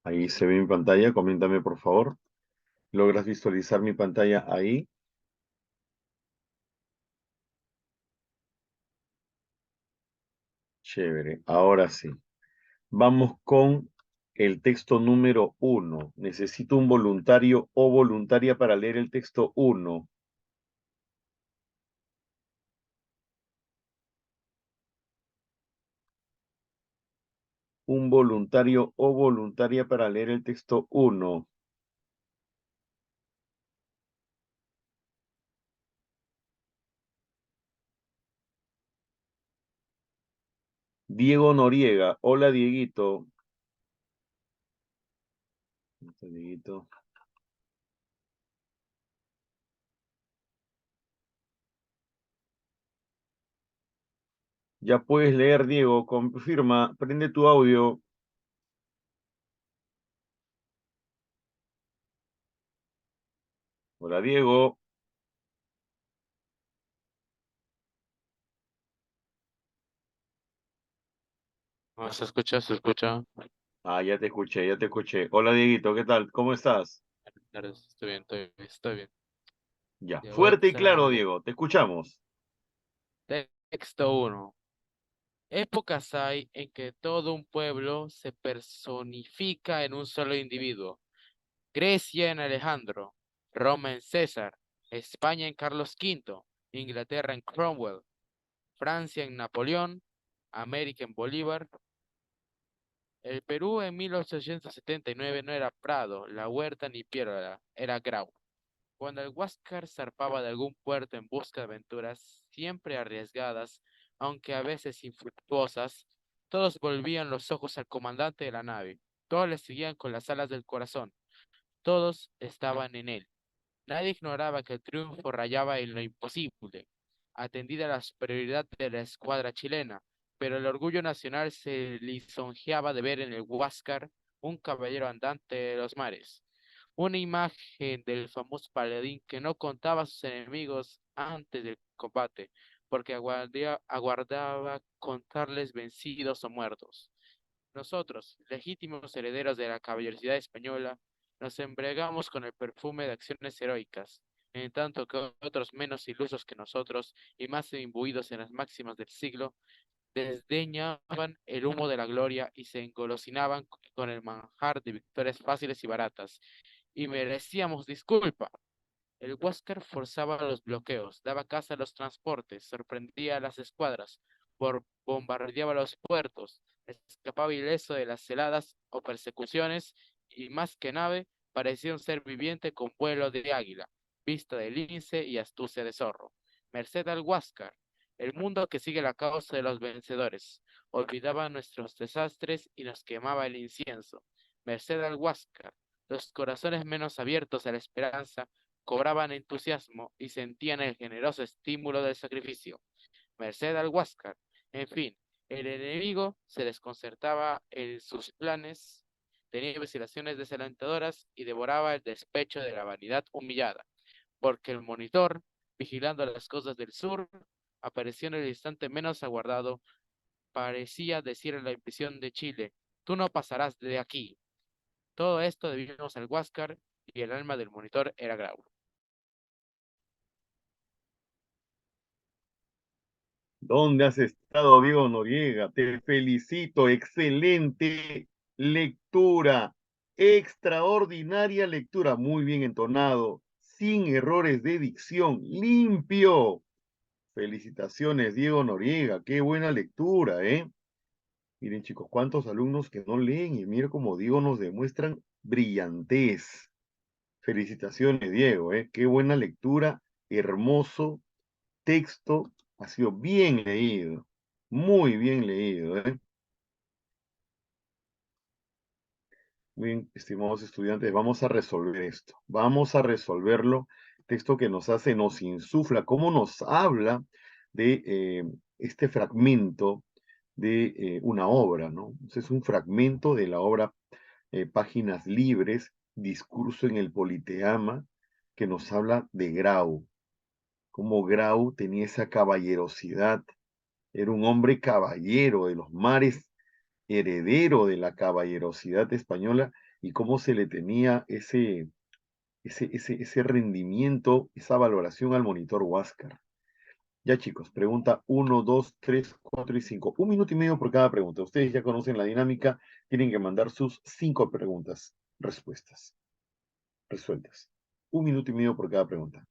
Ahí se ve mi pantalla. Coméntame por favor. ¿Logras visualizar mi pantalla ahí? Chévere. Ahora sí. Vamos con el texto número 1. Necesito un voluntario o voluntaria para leer el texto 1. Un voluntario o voluntaria para leer el texto 1. Diego Noriega. Hola, Dieguito. ¿Cómo está, Dieguito? Ya puedes leer, Diego. Confirma. Prende tu audio. Hola, Diego. No, se escucha, se escucha. Ah, ya te escuché, ya te escuché. Hola, Dieguito. ¿Qué tal? ¿Cómo estás? Claro, estoy bien, estoy bien, estoy bien. Ya. Ya voy a Fuerte y empezar a claro, leer. Diego. Te escuchamos. Texto uno. Épocas hay en que todo un pueblo se personifica en un solo individuo. Grecia en Alejandro, Roma en César, España en Carlos V, Inglaterra en Cromwell, Francia en Napoleón, América en Bolívar. El Perú en 1879 no era Prado, La Huerta ni Piérola, era Grau. Cuando el Huáscar zarpaba de algún puerto en busca de aventuras, siempre arriesgadas, aunque a veces infructuosas, todos volvían los ojos al comandante de la nave, todos le seguían con las alas del corazón, todos estaban en él. Nadie ignoraba que el triunfo rayaba en lo imposible, atendida la superioridad de la escuadra chilena, pero el orgullo nacional se lisonjeaba de ver en el Huáscar un caballero andante de los mares, una imagen del famoso paladín que no contaba a sus enemigos antes del combate, porque aguardaba contarles vencidos o muertos. Nosotros, legítimos herederos de la caballerosidad española, nos embriagamos con el perfume de acciones heroicas, en tanto que otros menos ilusos que nosotros y más imbuidos en las máximas del siglo, desdeñaban el humo de la gloria y se engolosinaban con el manjar de victorias fáciles y baratas, y merecíamos disculpa. El Huáscar forzaba los bloqueos, daba caza a los transportes, sorprendía a las escuadras, bombardeaba los puertos, escapaba ileso de las heladas o persecuciones, y más que nave, parecía un ser viviente con vuelo de águila, vista de lince y astucia de zorro. Merced al Huáscar, el mundo que sigue la causa de los vencedores, olvidaba nuestros desastres y nos quemaba el incienso. Merced al Huáscar, los corazones menos abiertos a la esperanza cobraban entusiasmo y sentían el generoso estímulo del sacrificio. Merced al Huáscar, en fin, el enemigo se desconcertaba en sus planes, tenía vacilaciones desalentadoras y devoraba el despecho de la vanidad humillada, porque el monitor, vigilando las cosas del sur, apareció en el instante menos aguardado, parecía decir en la impresión de Chile, tú no pasarás de aquí. Todo esto debíamos al Huáscar y el alma del monitor era Grau. ¿Dónde has estado, Diego Noriega? Te felicito. Excelente lectura. Extraordinaria lectura. Muy bien entonado. Sin errores de dicción. Limpio. Felicitaciones, Diego Noriega. Qué buena lectura, ¿eh? Miren, chicos, cuántos alumnos que no leen y mira como Diego nos demuestran brillantez. Felicitaciones, Diego, ¿eh? Qué buena lectura, hermoso texto, ha sido bien leído, muy bien leído, ¿eh? Muy bien, estimados estudiantes, vamos a resolver esto. Vamos a resolverlo. Texto que nos hace, nos insufla, cómo nos habla de este fragmento de una obra, ¿no? Es un fragmento de la obra Páginas Libres, Discurso en el Politeama, que nos habla de Grau, cómo Grau tenía esa caballerosidad, era un hombre caballero de los mares, heredero de la caballerosidad española, y cómo se le tenía ese rendimiento, esa valoración al monitor Huáscar. Ya chicos, pregunta uno, 2, 3, 4 y 5. Un minuto y medio por cada pregunta. Ustedes ya conocen la dinámica, tienen que mandar sus 5 preguntas, respuestas resueltas. Un minuto y medio por cada pregunta.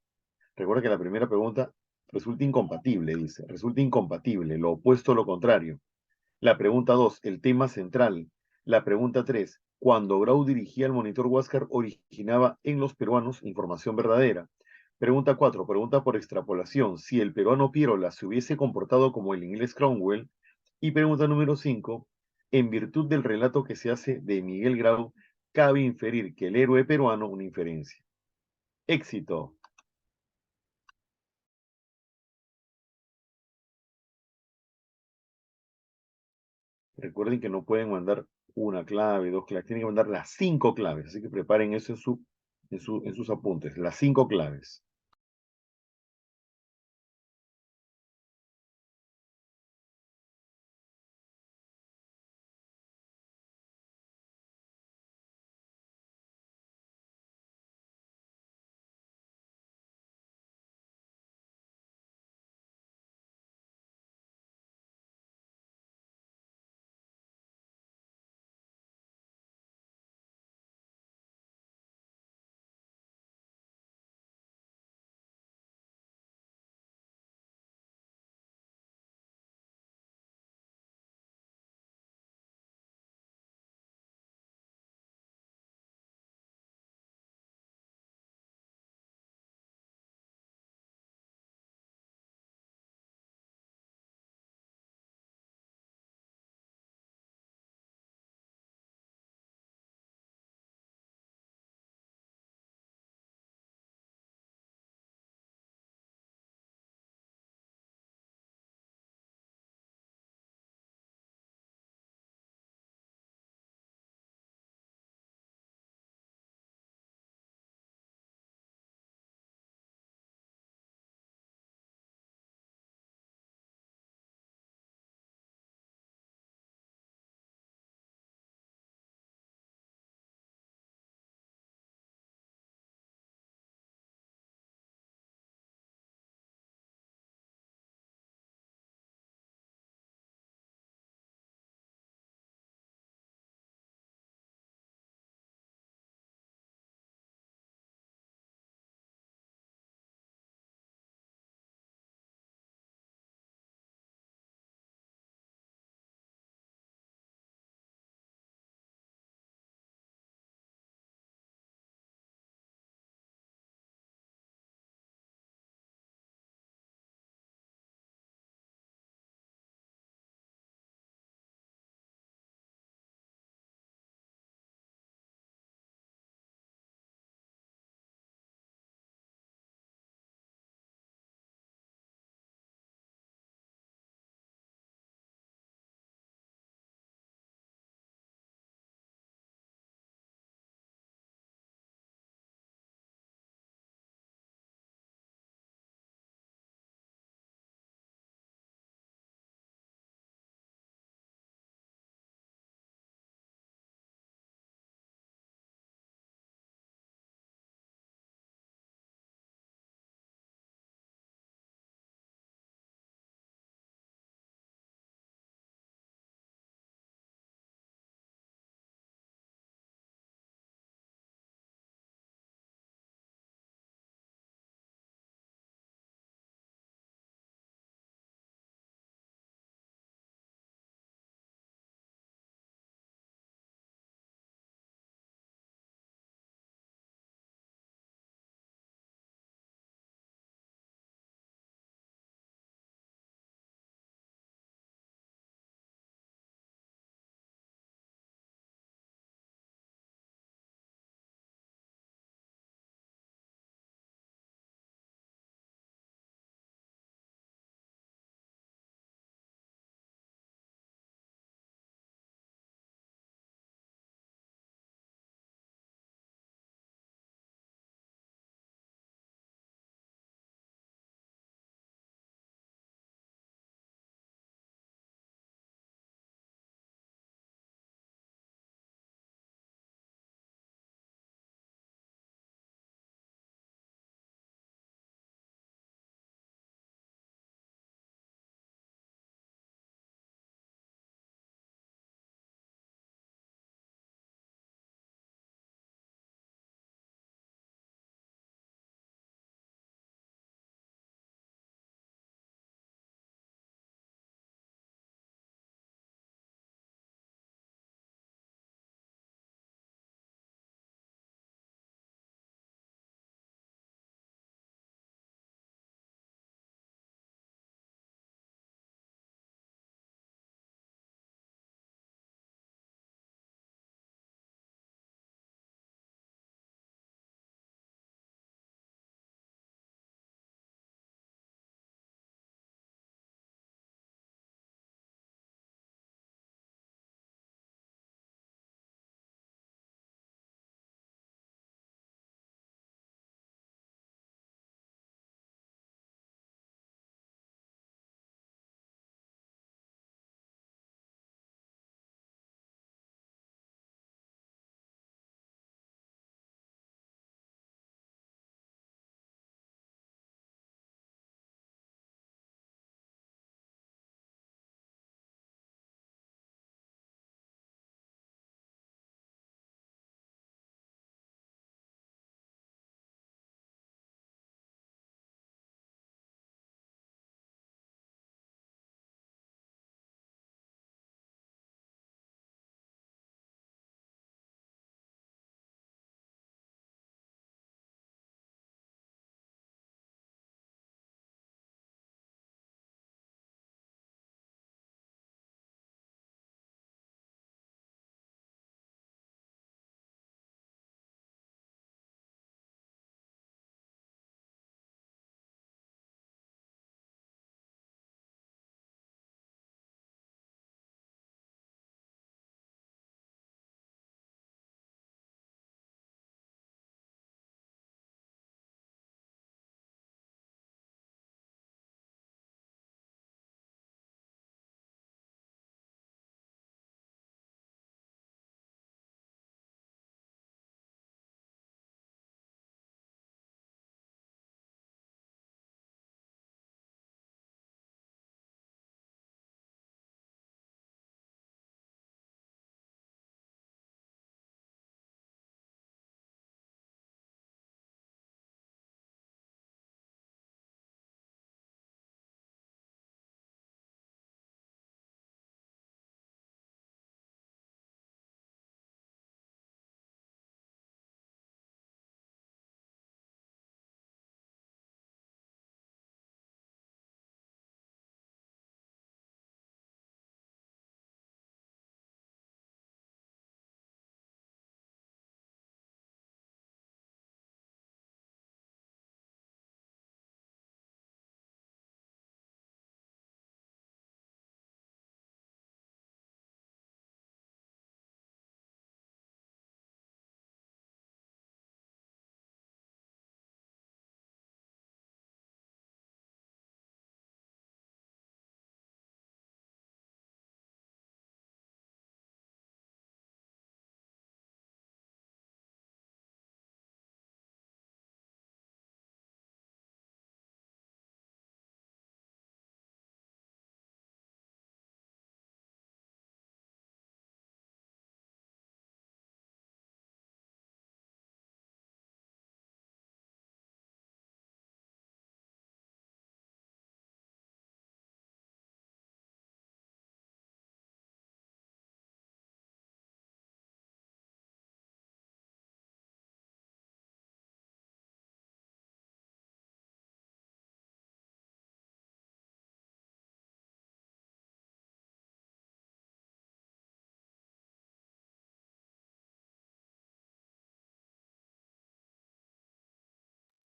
Recuerda que la primera pregunta resulta incompatible, dice. Resulta incompatible, lo opuesto a lo contrario. La pregunta 2, el tema central. La pregunta 3, cuando Grau dirigía el monitor Huáscar, originaba en los peruanos información verdadera. Pregunta 4, pregunta por extrapolación. Si el peruano Piérola se hubiese comportado como el inglés Cromwell. Y pregunta número 5, en virtud del relato que se hace de Miguel Grau, cabe inferir que el héroe peruano una inferencia. Éxito. Recuerden que no pueden mandar una clave, dos claves, tienen que mandar las 5 claves, así que preparen eso en sus apuntes, las 5 claves.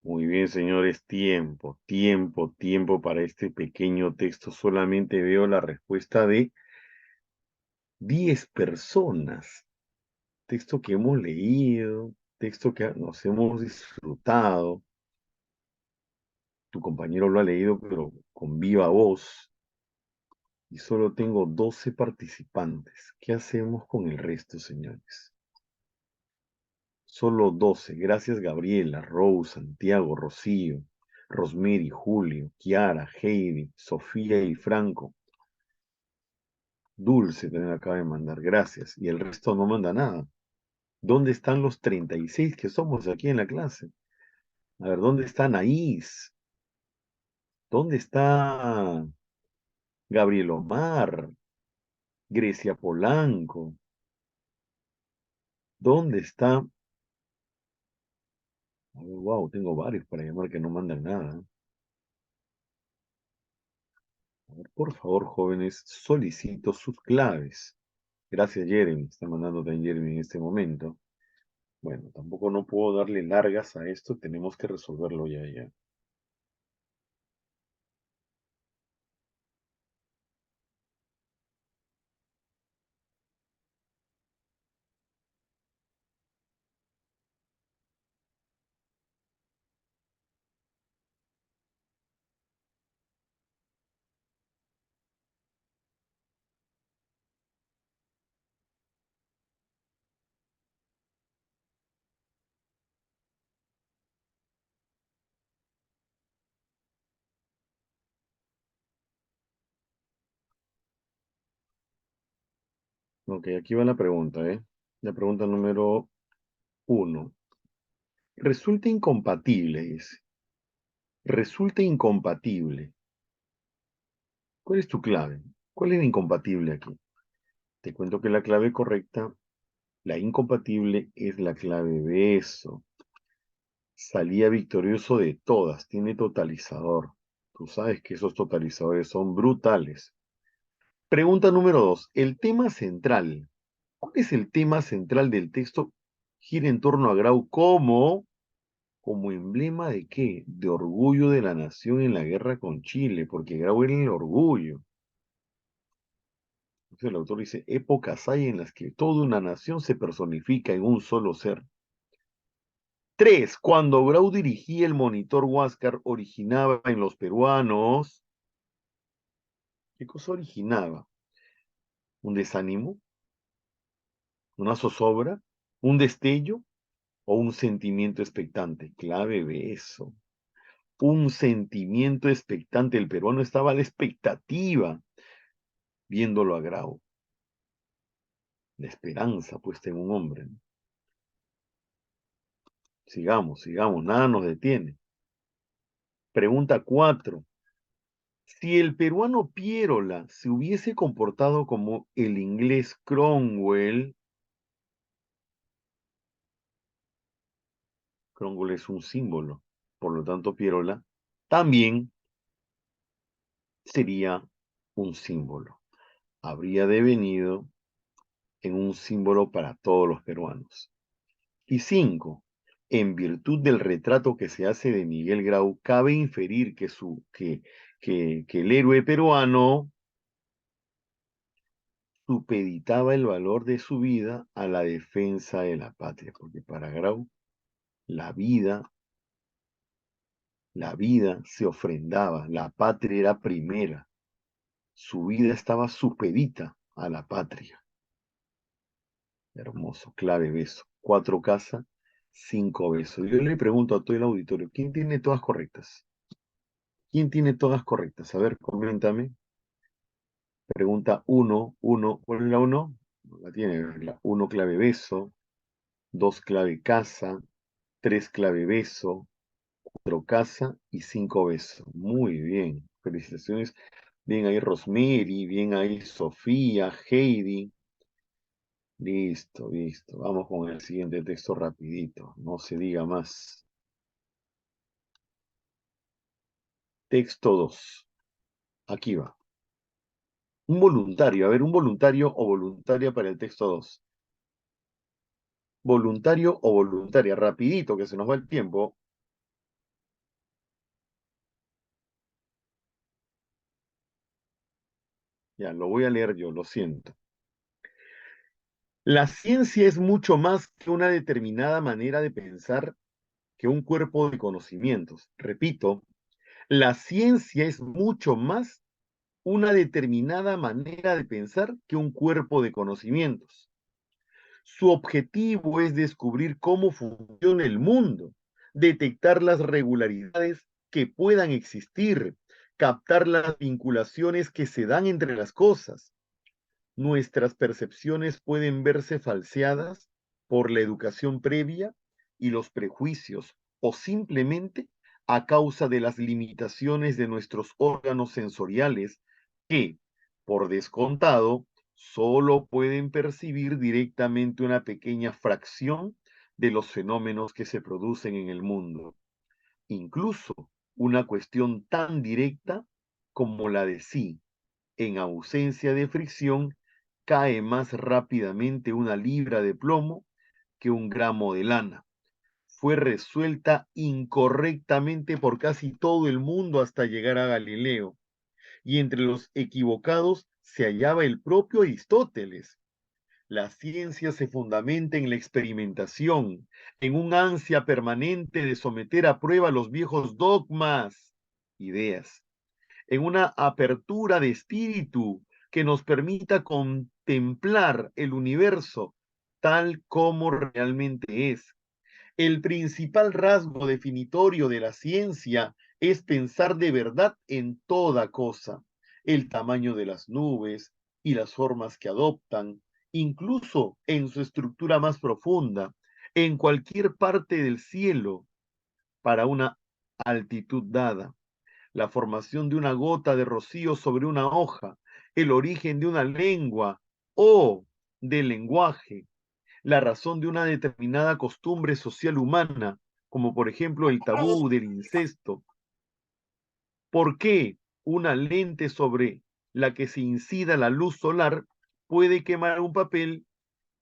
Muy bien, señores, tiempo, tiempo, tiempo para este pequeño texto. Solamente veo la respuesta de 10 personas. Texto que hemos leído, texto que nos hemos disfrutado. Tu compañero lo ha leído, pero con viva voz. Y solo tengo 12 participantes. ¿Qué hacemos con el resto, señores? Solo 12. Gracias, Gabriela, Rose, Santiago, Rocío, Rosemary, Julio, Kiara, Heidi, Sofía y Franco. Dulce también acaba de mandar. Gracias. Y el resto no manda nada. ¿Dónde están los 36 que somos aquí en la clase? A ver, ¿dónde está Anaís? ¿Dónde está Gabriel Omar? Grecia Polanco. ¿Dónde está? Wow, tengo varios para llamar que no mandan nada. A ver, por favor, jóvenes, solicito sus claves. Gracias, Jeremy. Está mandando también Jeremy en este momento. Bueno, tampoco no puedo darle largas a esto. Tenemos que resolverlo ya. Ok, aquí va la pregunta, ¿eh? La pregunta número 1. Resulta incompatible, dice. Resulta incompatible. ¿Cuál es tu clave? ¿Cuál es la incompatible aquí? Te cuento que la clave correcta, la incompatible, es la clave de eso. Salía victorioso de todas, tiene totalizador. Tú sabes que esos totalizadores son brutales. Pregunta número 2. El tema central. ¿Cuál es el tema central del texto? Gira en torno a Grau como emblema de qué? De orgullo de la nación en la guerra con Chile, porque Grau era el orgullo. Entonces el autor dice, épocas hay en las que toda una nación se personifica en un solo ser. 3. Cuando Grau dirigía el monitor Huáscar, originaba en los peruanos, ¿qué cosa originaba? ¿Un desánimo? ¿Una zozobra? ¿Un destello? ¿O un sentimiento expectante? Clave de eso. Un sentimiento expectante. El peruano estaba a la expectativa viéndolo a Grau. La esperanza puesta en un hombre. Sigamos, nada nos detiene. Pregunta 4. Si el peruano Pierola se hubiese comportado como el inglés Cromwell es un símbolo, por lo tanto Pierola también sería un símbolo. Habría devenido en un símbolo para todos los peruanos. Y 5. En virtud del retrato que se hace de Miguel Grau, cabe inferir que el héroe peruano supeditaba el valor de su vida a la defensa de la patria, porque para Grau la vida se ofrendaba, la patria era primera, su vida estaba supedita a la patria. Hermoso, clave beso. 4 casas, 5 besos. Yo le pregunto a todo el auditorio, ¿quién tiene todas correctas? ¿Quién tiene todas correctas? A ver, coméntame. Pregunta 1, ¿cuál es la 1? No la tiene, la 1 clave beso, 2 clave casa, 3 clave beso, 4 casa y 5 besos. Muy bien, felicitaciones. Bien ahí Rosemary, bien ahí Sofía, Heidi. Listo. Vamos con el siguiente texto rapidito, no se diga más. Texto 2. Aquí va. Un voluntario, a ver, un voluntario o voluntaria para el texto 2. Voluntario o voluntaria, rapidito que se nos va el tiempo. Ya, lo voy a leer yo, lo siento. La ciencia es mucho más que una determinada manera de pensar, que un cuerpo de conocimientos. Repito, la ciencia es mucho más una determinada manera de pensar que un cuerpo de conocimientos. Su objetivo es descubrir cómo funciona el mundo, detectar las regularidades que puedan existir, captar las vinculaciones que se dan entre las cosas. Nuestras percepciones pueden verse falseadas por la educación previa y los prejuicios, o simplemente a causa de las limitaciones de nuestros órganos sensoriales que, por descontado, solo pueden percibir directamente una pequeña fracción de los fenómenos que se producen en el mundo. Incluso una cuestión tan directa como la de si, en ausencia de fricción, cae más rápidamente una libra de plomo que un gramo de lana. Fue resuelta incorrectamente por casi todo el mundo hasta llegar a Galileo, y entre los equivocados se hallaba el propio Aristóteles. La ciencia se fundamenta en la experimentación, en un ansia permanente de someter a prueba los viejos dogmas, ideas, en una apertura de espíritu que nos permita contemplar el universo tal como realmente es. El principal rasgo definitorio de la ciencia es pensar de verdad en toda cosa, el tamaño de las nubes y las formas que adoptan, incluso en su estructura más profunda, en cualquier parte del cielo, para una altitud dada, la formación de una gota de rocío sobre una hoja, el origen de una lengua o del lenguaje, la razón de una determinada costumbre social humana, como por ejemplo el tabú del incesto. ¿Por qué una lente sobre la que se incida la luz solar puede quemar un papel?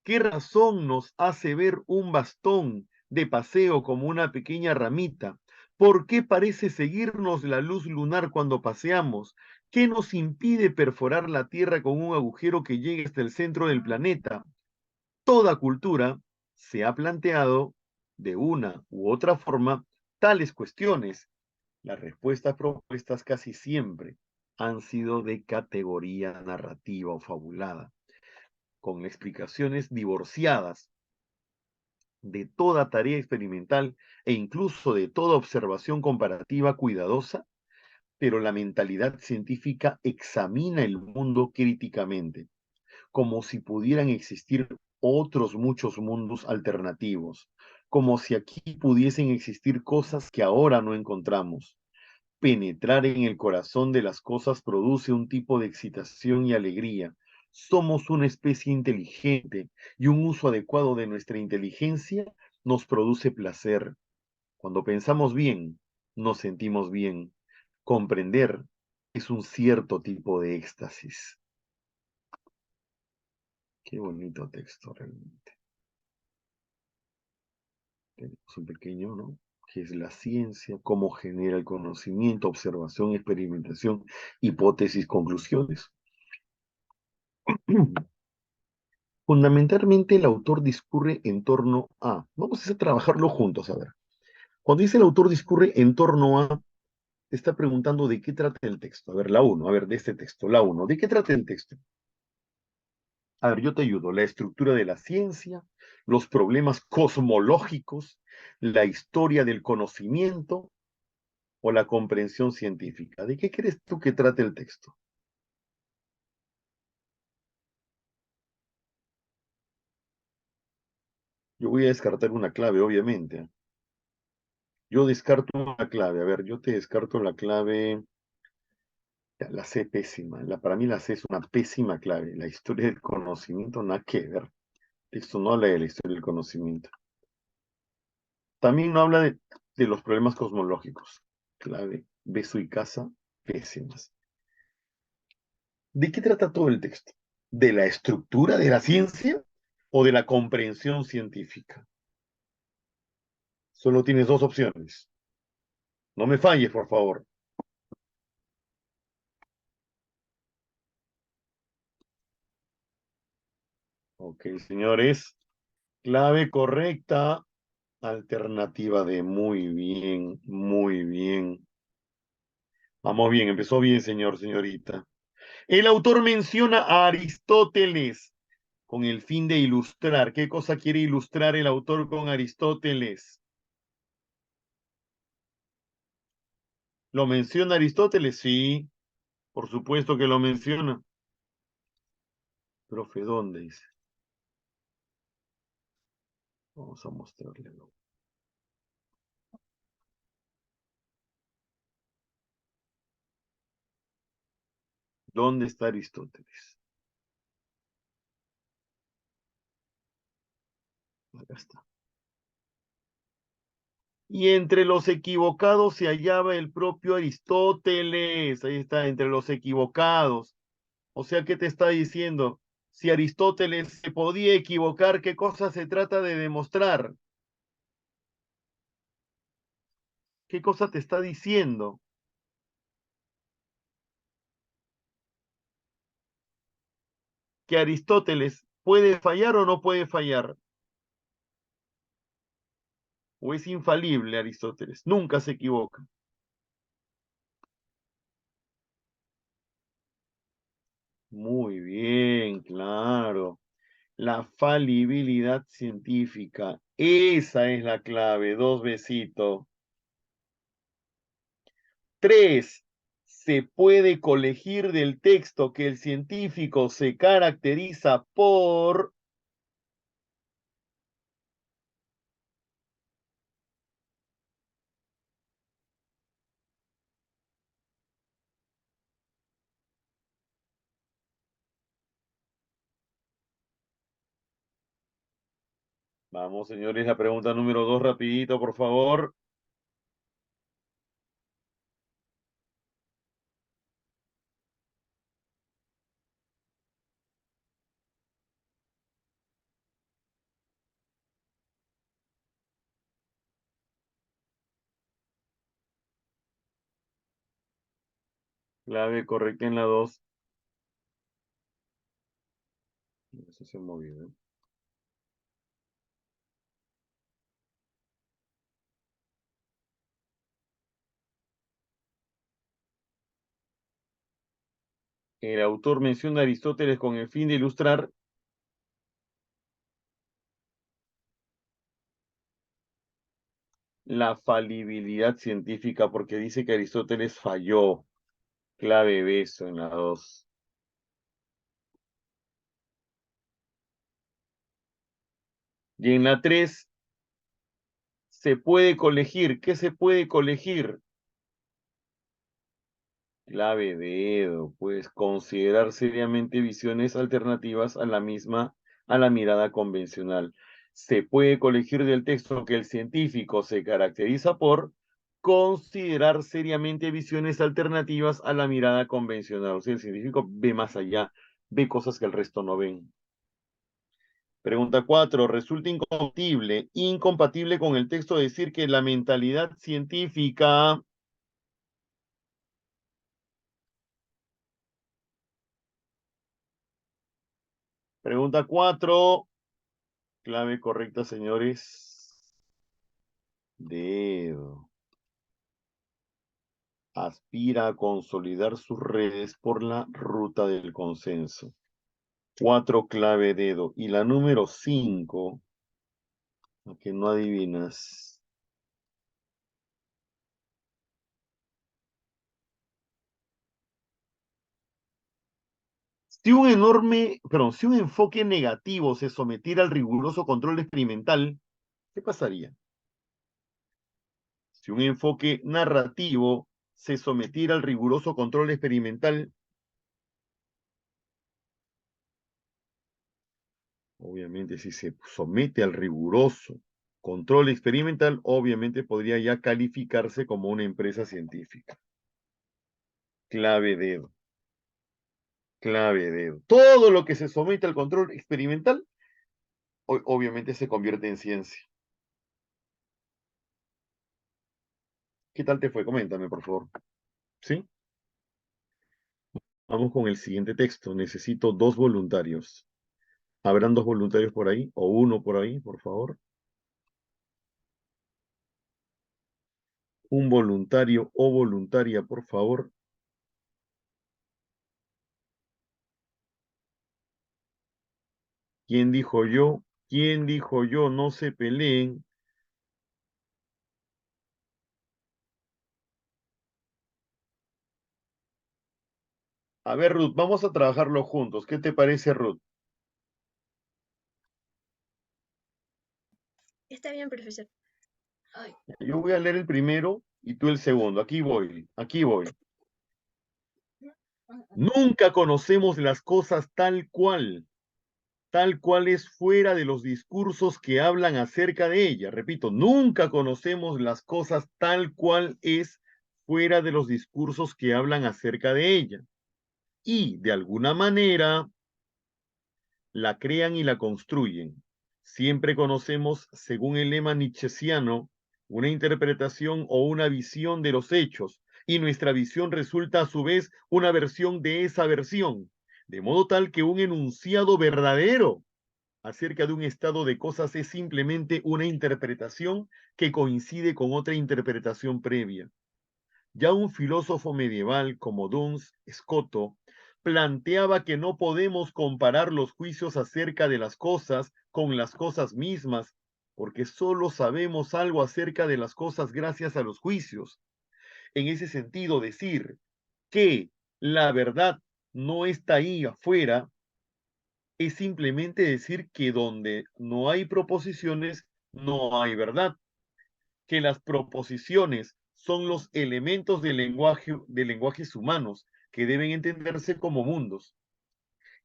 ¿Qué razón nos hace ver un bastón de paseo como una pequeña ramita? ¿Por qué parece seguirnos la luz lunar cuando paseamos? ¿Qué nos impide perforar la Tierra con un agujero que llegue hasta el centro del planeta? Toda cultura se ha planteado de una u otra forma tales cuestiones. Las respuestas propuestas casi siempre han sido de categoría narrativa o fabulada, con explicaciones divorciadas de toda tarea experimental e incluso de toda observación comparativa cuidadosa, pero la mentalidad científica examina el mundo críticamente, como si pudieran existir otros muchos mundos alternativos, como si aquí pudiesen existir cosas que ahora no encontramos. Penetrar en el corazón de las cosas produce un tipo de excitación y alegría. Somos una especie inteligente y un uso adecuado de nuestra inteligencia nos produce placer. Cuando pensamos bien, nos sentimos bien. Comprender es un cierto tipo de éxtasis. Qué bonito texto realmente. Tenemos un pequeño, ¿no? Que es la ciencia, cómo genera el conocimiento, observación, experimentación, hipótesis, conclusiones. Fundamentalmente el autor discurre en torno a, vamos a trabajarlo juntos, a ver. Cuando dice el autor discurre en torno a, te está preguntando de qué trata el texto. A ver, la uno, a ver, de este texto, la uno, ¿de qué trata el texto? A ver, yo te ayudo. La estructura de la ciencia, los problemas cosmológicos, la historia del conocimiento o la comprensión científica. ¿De qué crees tú que trata el texto? Yo voy a descartar una clave, obviamente. Yo descarto una clave. A ver, yo te descarto la clave. La C pésima. Para mí la C es una pésima clave. La historia del conocimiento, nada que ver. Esto no habla de la historia del conocimiento. También no habla de los problemas cosmológicos. Clave, beso y casa, pésimas. ¿De qué trata todo el texto? ¿De la estructura de la ciencia o de la comprensión científica? Solo tienes dos opciones. No me falles, por favor. Ok, señores. Clave correcta. Alternativa D. Muy bien, muy bien. Vamos bien, empezó bien, señorita. El autor menciona a Aristóteles con el fin de ilustrar. ¿Qué cosa quiere ilustrar el autor con Aristóteles? ¿Lo menciona Aristóteles? Sí, por supuesto que lo menciona. Profe, ¿dónde dice? Vamos a mostrarle. ¿Dónde está Aristóteles? Acá está. Y entre los equivocados se hallaba el propio Aristóteles. Ahí está, entre los equivocados. O sea, ¿qué te está diciendo? Si Aristóteles se podía equivocar, ¿qué cosa se trata de demostrar? ¿Qué cosa te está diciendo? ¿Que Aristóteles puede fallar o no puede fallar? ¿O es infalible Aristóteles? Nunca se equivoca. Muy bien, claro. La falibilidad científica. Esa es la clave. Dos besitos. 3. Se puede colegir del texto que el científico se caracteriza por... Vamos, señores, la pregunta número 2, rapidito, por favor. Clave correcta en la 2. Eso se movió, ¿eh? El autor menciona a Aristóteles con el fin de ilustrar la falibilidad científica, porque dice que Aristóteles falló. Clave beso en la 2. Y en la 3 se puede colegir. ¿Qué se puede colegir? Clave dedo, pues considerar seriamente visiones alternativas a la misma, a la mirada convencional. Se puede colegir del texto que el científico se caracteriza por considerar seriamente visiones alternativas a la mirada convencional. O sea, el científico ve más allá, ve cosas que el resto no ven. Pregunta 4. Resulta incompatible con el texto decir que la mentalidad científica... Pregunta 4. Clave correcta, señores. Dedo. Aspira a consolidar sus redes por la ruta del consenso. 4, clave dedo. Y la número 5, a que no adivinas. Si un enfoque negativo se sometiera al riguroso control experimental, ¿qué pasaría? Si un enfoque narrativo se sometiera al riguroso control experimental, obviamente si se somete al riguroso control experimental, obviamente podría ya calificarse como una empresa científica. Clave dedo. Clave dedo. Todo lo que se somete al control experimental, obviamente se convierte en ciencia. ¿Qué tal te fue? Coméntame, por favor. ¿Sí? Vamos con el siguiente texto. Necesito 2 voluntarios. ¿Habrán dos voluntarios por ahí? ¿O uno por ahí, por favor? Un voluntario o voluntaria, por favor. ¿Quién dijo yo? ¿Quién dijo yo? No se peleen. A ver, Ruth, vamos a trabajarlo juntos. ¿Qué te parece, Ruth? Está bien, profesor. Ay. Yo voy a leer el primero y tú el segundo. Aquí voy, aquí voy. Nunca conocemos las cosas tal cual es fuera de los discursos que hablan acerca de ella. Repito, nunca conocemos las cosas tal cual es fuera de los discursos que hablan acerca de ella. Y, de alguna manera, la crean y la construyen. Siempre conocemos, según el lema nietzscheano, una interpretación o una visión de los hechos, y nuestra visión resulta a su vez una versión de esa versión, de modo tal que un enunciado verdadero acerca de un estado de cosas es simplemente una interpretación que coincide con otra interpretación previa. Ya un filósofo medieval como Duns Scoto planteaba que no podemos comparar los juicios acerca de las cosas con las cosas mismas, porque solo sabemos algo acerca de las cosas gracias a los juicios. En ese sentido, decir que la verdad no está ahí afuera es simplemente decir que donde no hay proposiciones, no hay verdad, que las proposiciones son los elementos del lenguaje, de lenguajes humanos que deben entenderse como mundos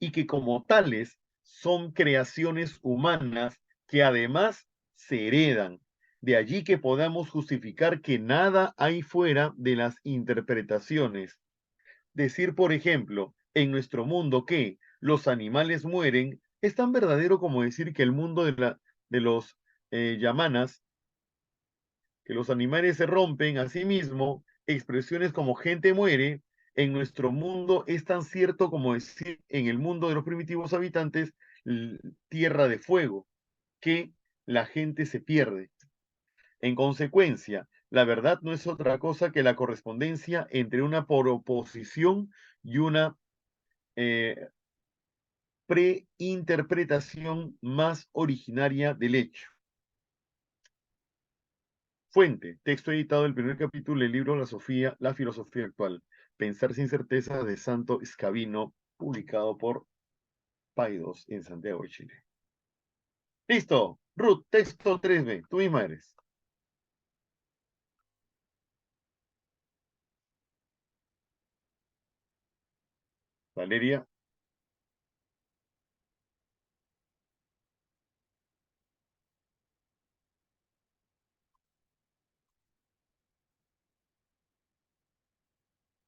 y que como tales son creaciones humanas que además se heredan. De allí que podamos justificar que nada hay fuera de las interpretaciones. Decir, por ejemplo, en nuestro mundo que los animales mueren es tan verdadero como decir que el mundo de los yamanas, que los animales se rompen a sí mismo, expresiones como gente muere, en nuestro mundo es tan cierto como decir en el mundo de los primitivos habitantes, tierra de fuego, que la gente se pierde. En consecuencia, la verdad no es otra cosa que la correspondencia entre una proposición y una preinterpretación más originaria del hecho. Fuente, texto editado del primer capítulo del libro La filosofía actual. Pensar sin certeza de Santo Escabino, publicado por Paidós en Santiago de Chile. Listo. Ruth, texto 3B. Tú misma eres. Valeria.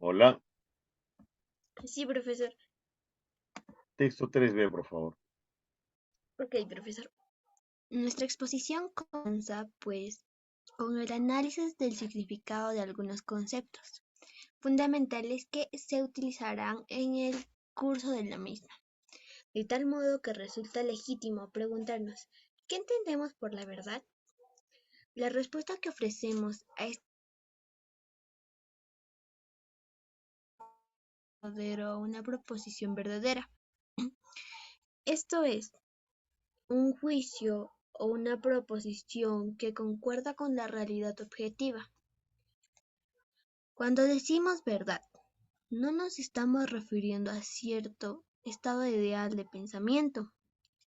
Hola. Sí, profesor. Texto 3B, por favor. Ok, profesor. Nuestra exposición comienza, pues, con el análisis del significado de algunos conceptos fundamentales que se utilizarán en el curso de la misma, de tal modo que resulta legítimo preguntarnos, ¿qué entendemos por la verdad? La respuesta que ofrecemos a este verdadero una proposición verdadera. Esto es, un juicio o una proposición que concuerda con la realidad objetiva. Cuando decimos verdad, no nos estamos refiriendo a cierto estado ideal de pensamiento,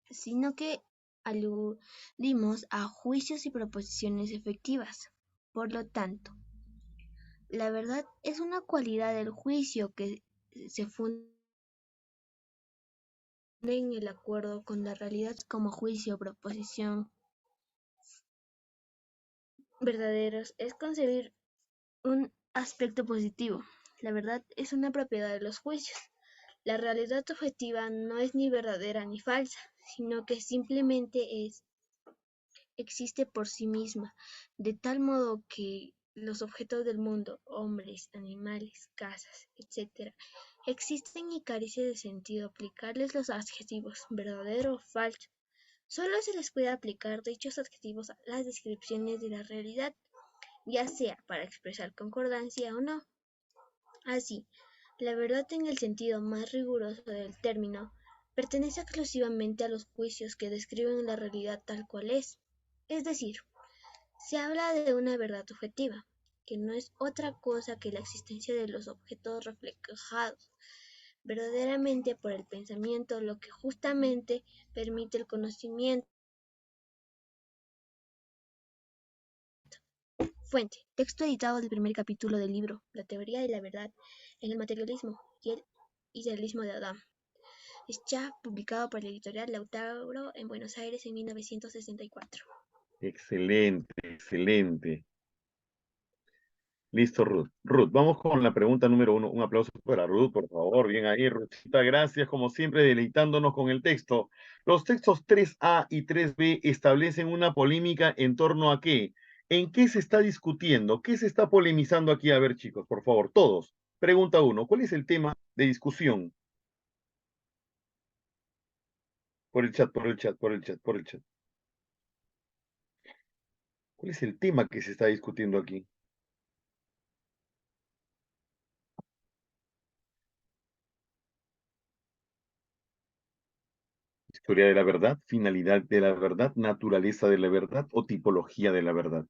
sino que aludimos a juicios y proposiciones efectivas. Por lo tanto, la verdad es una cualidad del juicio que se funda en el acuerdo con la realidad como juicio o proposición verdaderos. Es concebir un aspecto positivo. La verdad es una propiedad de los juicios. La realidad objetiva no es ni verdadera ni falsa, sino que simplemente existe por sí misma, de tal modo que los objetos del mundo, hombres, animales, casas, etc., Existen y carece de sentido aplicarles los adjetivos verdadero o falso. Solo se les puede aplicar dichos adjetivos a las descripciones de la realidad, ya sea para expresar concordancia o no. Así, la verdad en el sentido más riguroso del término pertenece exclusivamente a los juicios que describen la realidad tal cual es decir, se habla de una verdad objetiva, que no es otra cosa que la existencia de los objetos reflejados verdaderamente por el pensamiento, lo que justamente permite el conocimiento. Fuente: texto editado del primer capítulo del libro La teoría de la verdad en el materialismo y el idealismo de Adam. Está publicado por la editorial Lautaro en Buenos Aires en 1964. Excelente, excelente. Listo, Ruth. Ruth, vamos con la pregunta número 1. Un aplauso para Ruth, por favor. Bien ahí, Ruthita. Gracias, como siempre, deleitándonos con el texto. Los textos 3A y 3B establecen una polémica en torno a qué. ¿En qué se está discutiendo? ¿Qué se está polemizando aquí? A ver, chicos, por favor, todos. Pregunta 1. ¿Cuál es el tema de discusión? Por el chat, por el chat, por el chat, por el chat. ¿Cuál es el tema que se está discutiendo aquí? Historia de la verdad, finalidad de la verdad, naturaleza de la verdad o tipología de la verdad.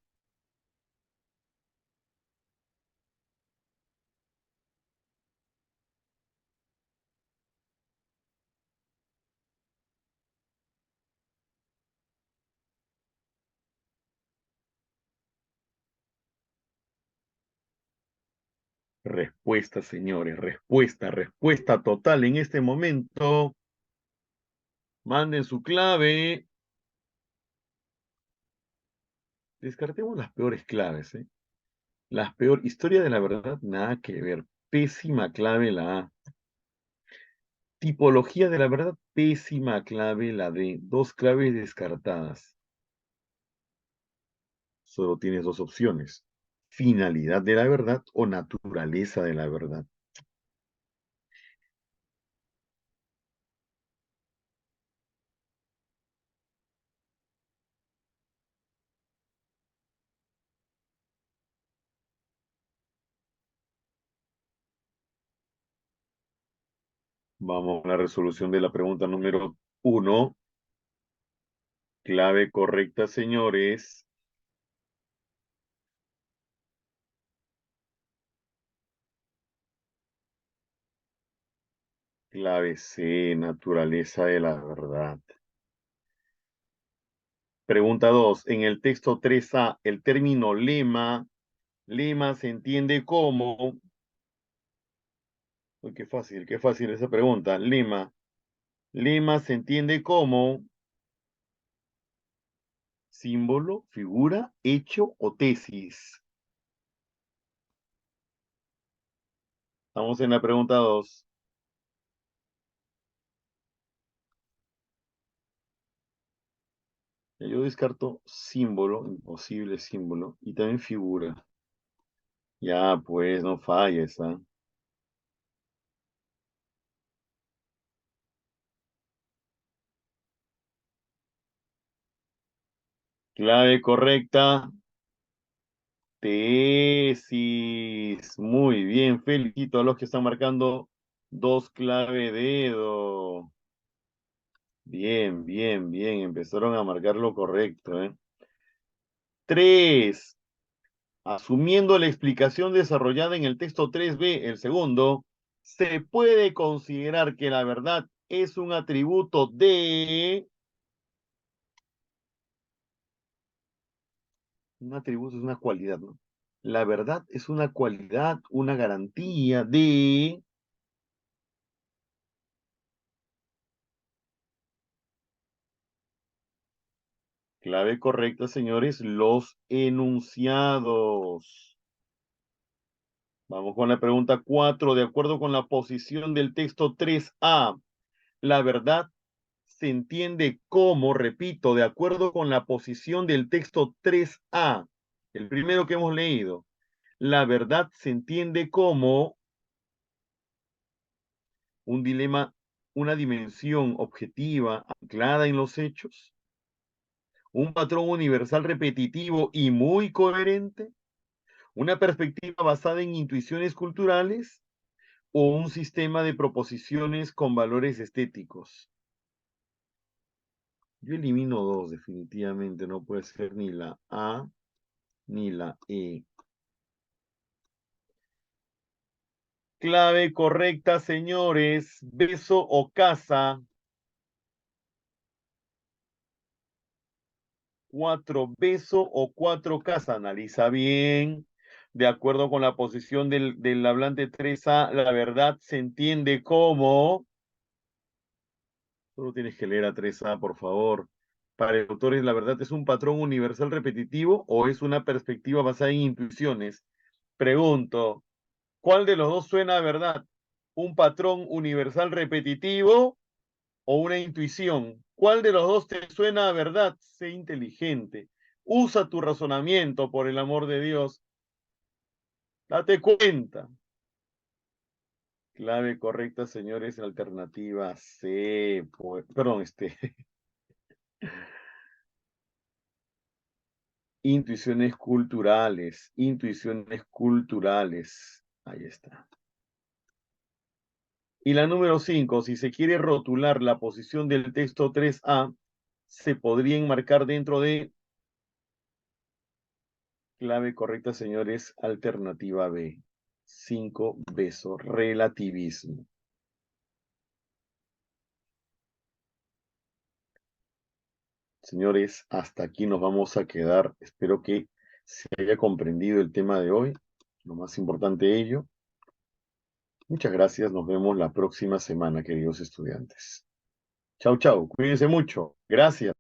Respuesta, señores, respuesta, respuesta total en este momento. Manden su clave. Descartemos las peores claves, ¿eh? Las peor, historia de la verdad, nada que ver. Pésima clave la A. Tipología de la verdad, pésima clave la D. Dos claves descartadas. Solo tienes dos opciones. Finalidad de la verdad o naturaleza de la verdad. Vamos a la resolución de la pregunta número 1. Clave correcta, señores. Clave C, naturaleza de la verdad. Pregunta 2. En el texto 3A, el término lema se entiende como... Uy, qué fácil esa pregunta. Lema se entiende como símbolo, figura, hecho o tesis. Estamos en la pregunta 2. Yo descarto símbolo, imposible símbolo, y también figura. Ya, pues, no falles, ¿ah? Clave correcta. Tesis. Muy bien, felicito a los que están marcando dos clave dedo. Bien, bien, bien. Empezaron a marcar lo correcto, ¿eh? 3. Asumiendo la explicación desarrollada en el texto 3b, el segundo, se puede considerar que la verdad es un atributo de... Un atributo es una cualidad, ¿no? La verdad es una cualidad, una garantía de... Clave correcta, señores, los enunciados. Vamos con la pregunta 4. De acuerdo con la posición del texto 3A, la verdad se entiende como, repito, de acuerdo con la posición del texto 3A, el primero que hemos leído, la verdad se entiende como un dilema, una dimensión objetiva anclada en los hechos, un patrón universal repetitivo y muy coherente, una perspectiva basada en intuiciones culturales o un sistema de proposiciones con valores estéticos. Yo elimino dos, definitivamente, no puede ser ni la A ni la E. Clave correcta, señores. Beso o casa. 4 beso o 4 casa. Analiza bien. De acuerdo con la posición del hablante 3A, la verdad se entiende como... Solo tienes que leer a 3A, por favor. Para el autor, ¿la verdad es un patrón universal repetitivo o es una perspectiva basada en intuiciones? Pregunto, ¿cuál de los dos suena a verdad? ¿Un patrón universal repetitivo o una intuición? ¿Cuál de los dos te suena a verdad? Sé inteligente. Usa tu razonamiento, por el amor de Dios. Date cuenta. Clave correcta, señores, alternativa C. Perdón, intuiciones culturales, intuiciones culturales. Ahí está. Y la número 5, si se quiere rotular la posición del texto 3A, se podría enmarcar dentro de... Clave correcta, señores, alternativa B. 5, beso, relativismo. Señores, hasta aquí nos vamos a quedar. Espero que se haya comprendido el tema de hoy. Lo más importante de ello. Muchas gracias. Nos vemos la próxima semana, queridos estudiantes. Chau, chau. Cuídense mucho. Gracias.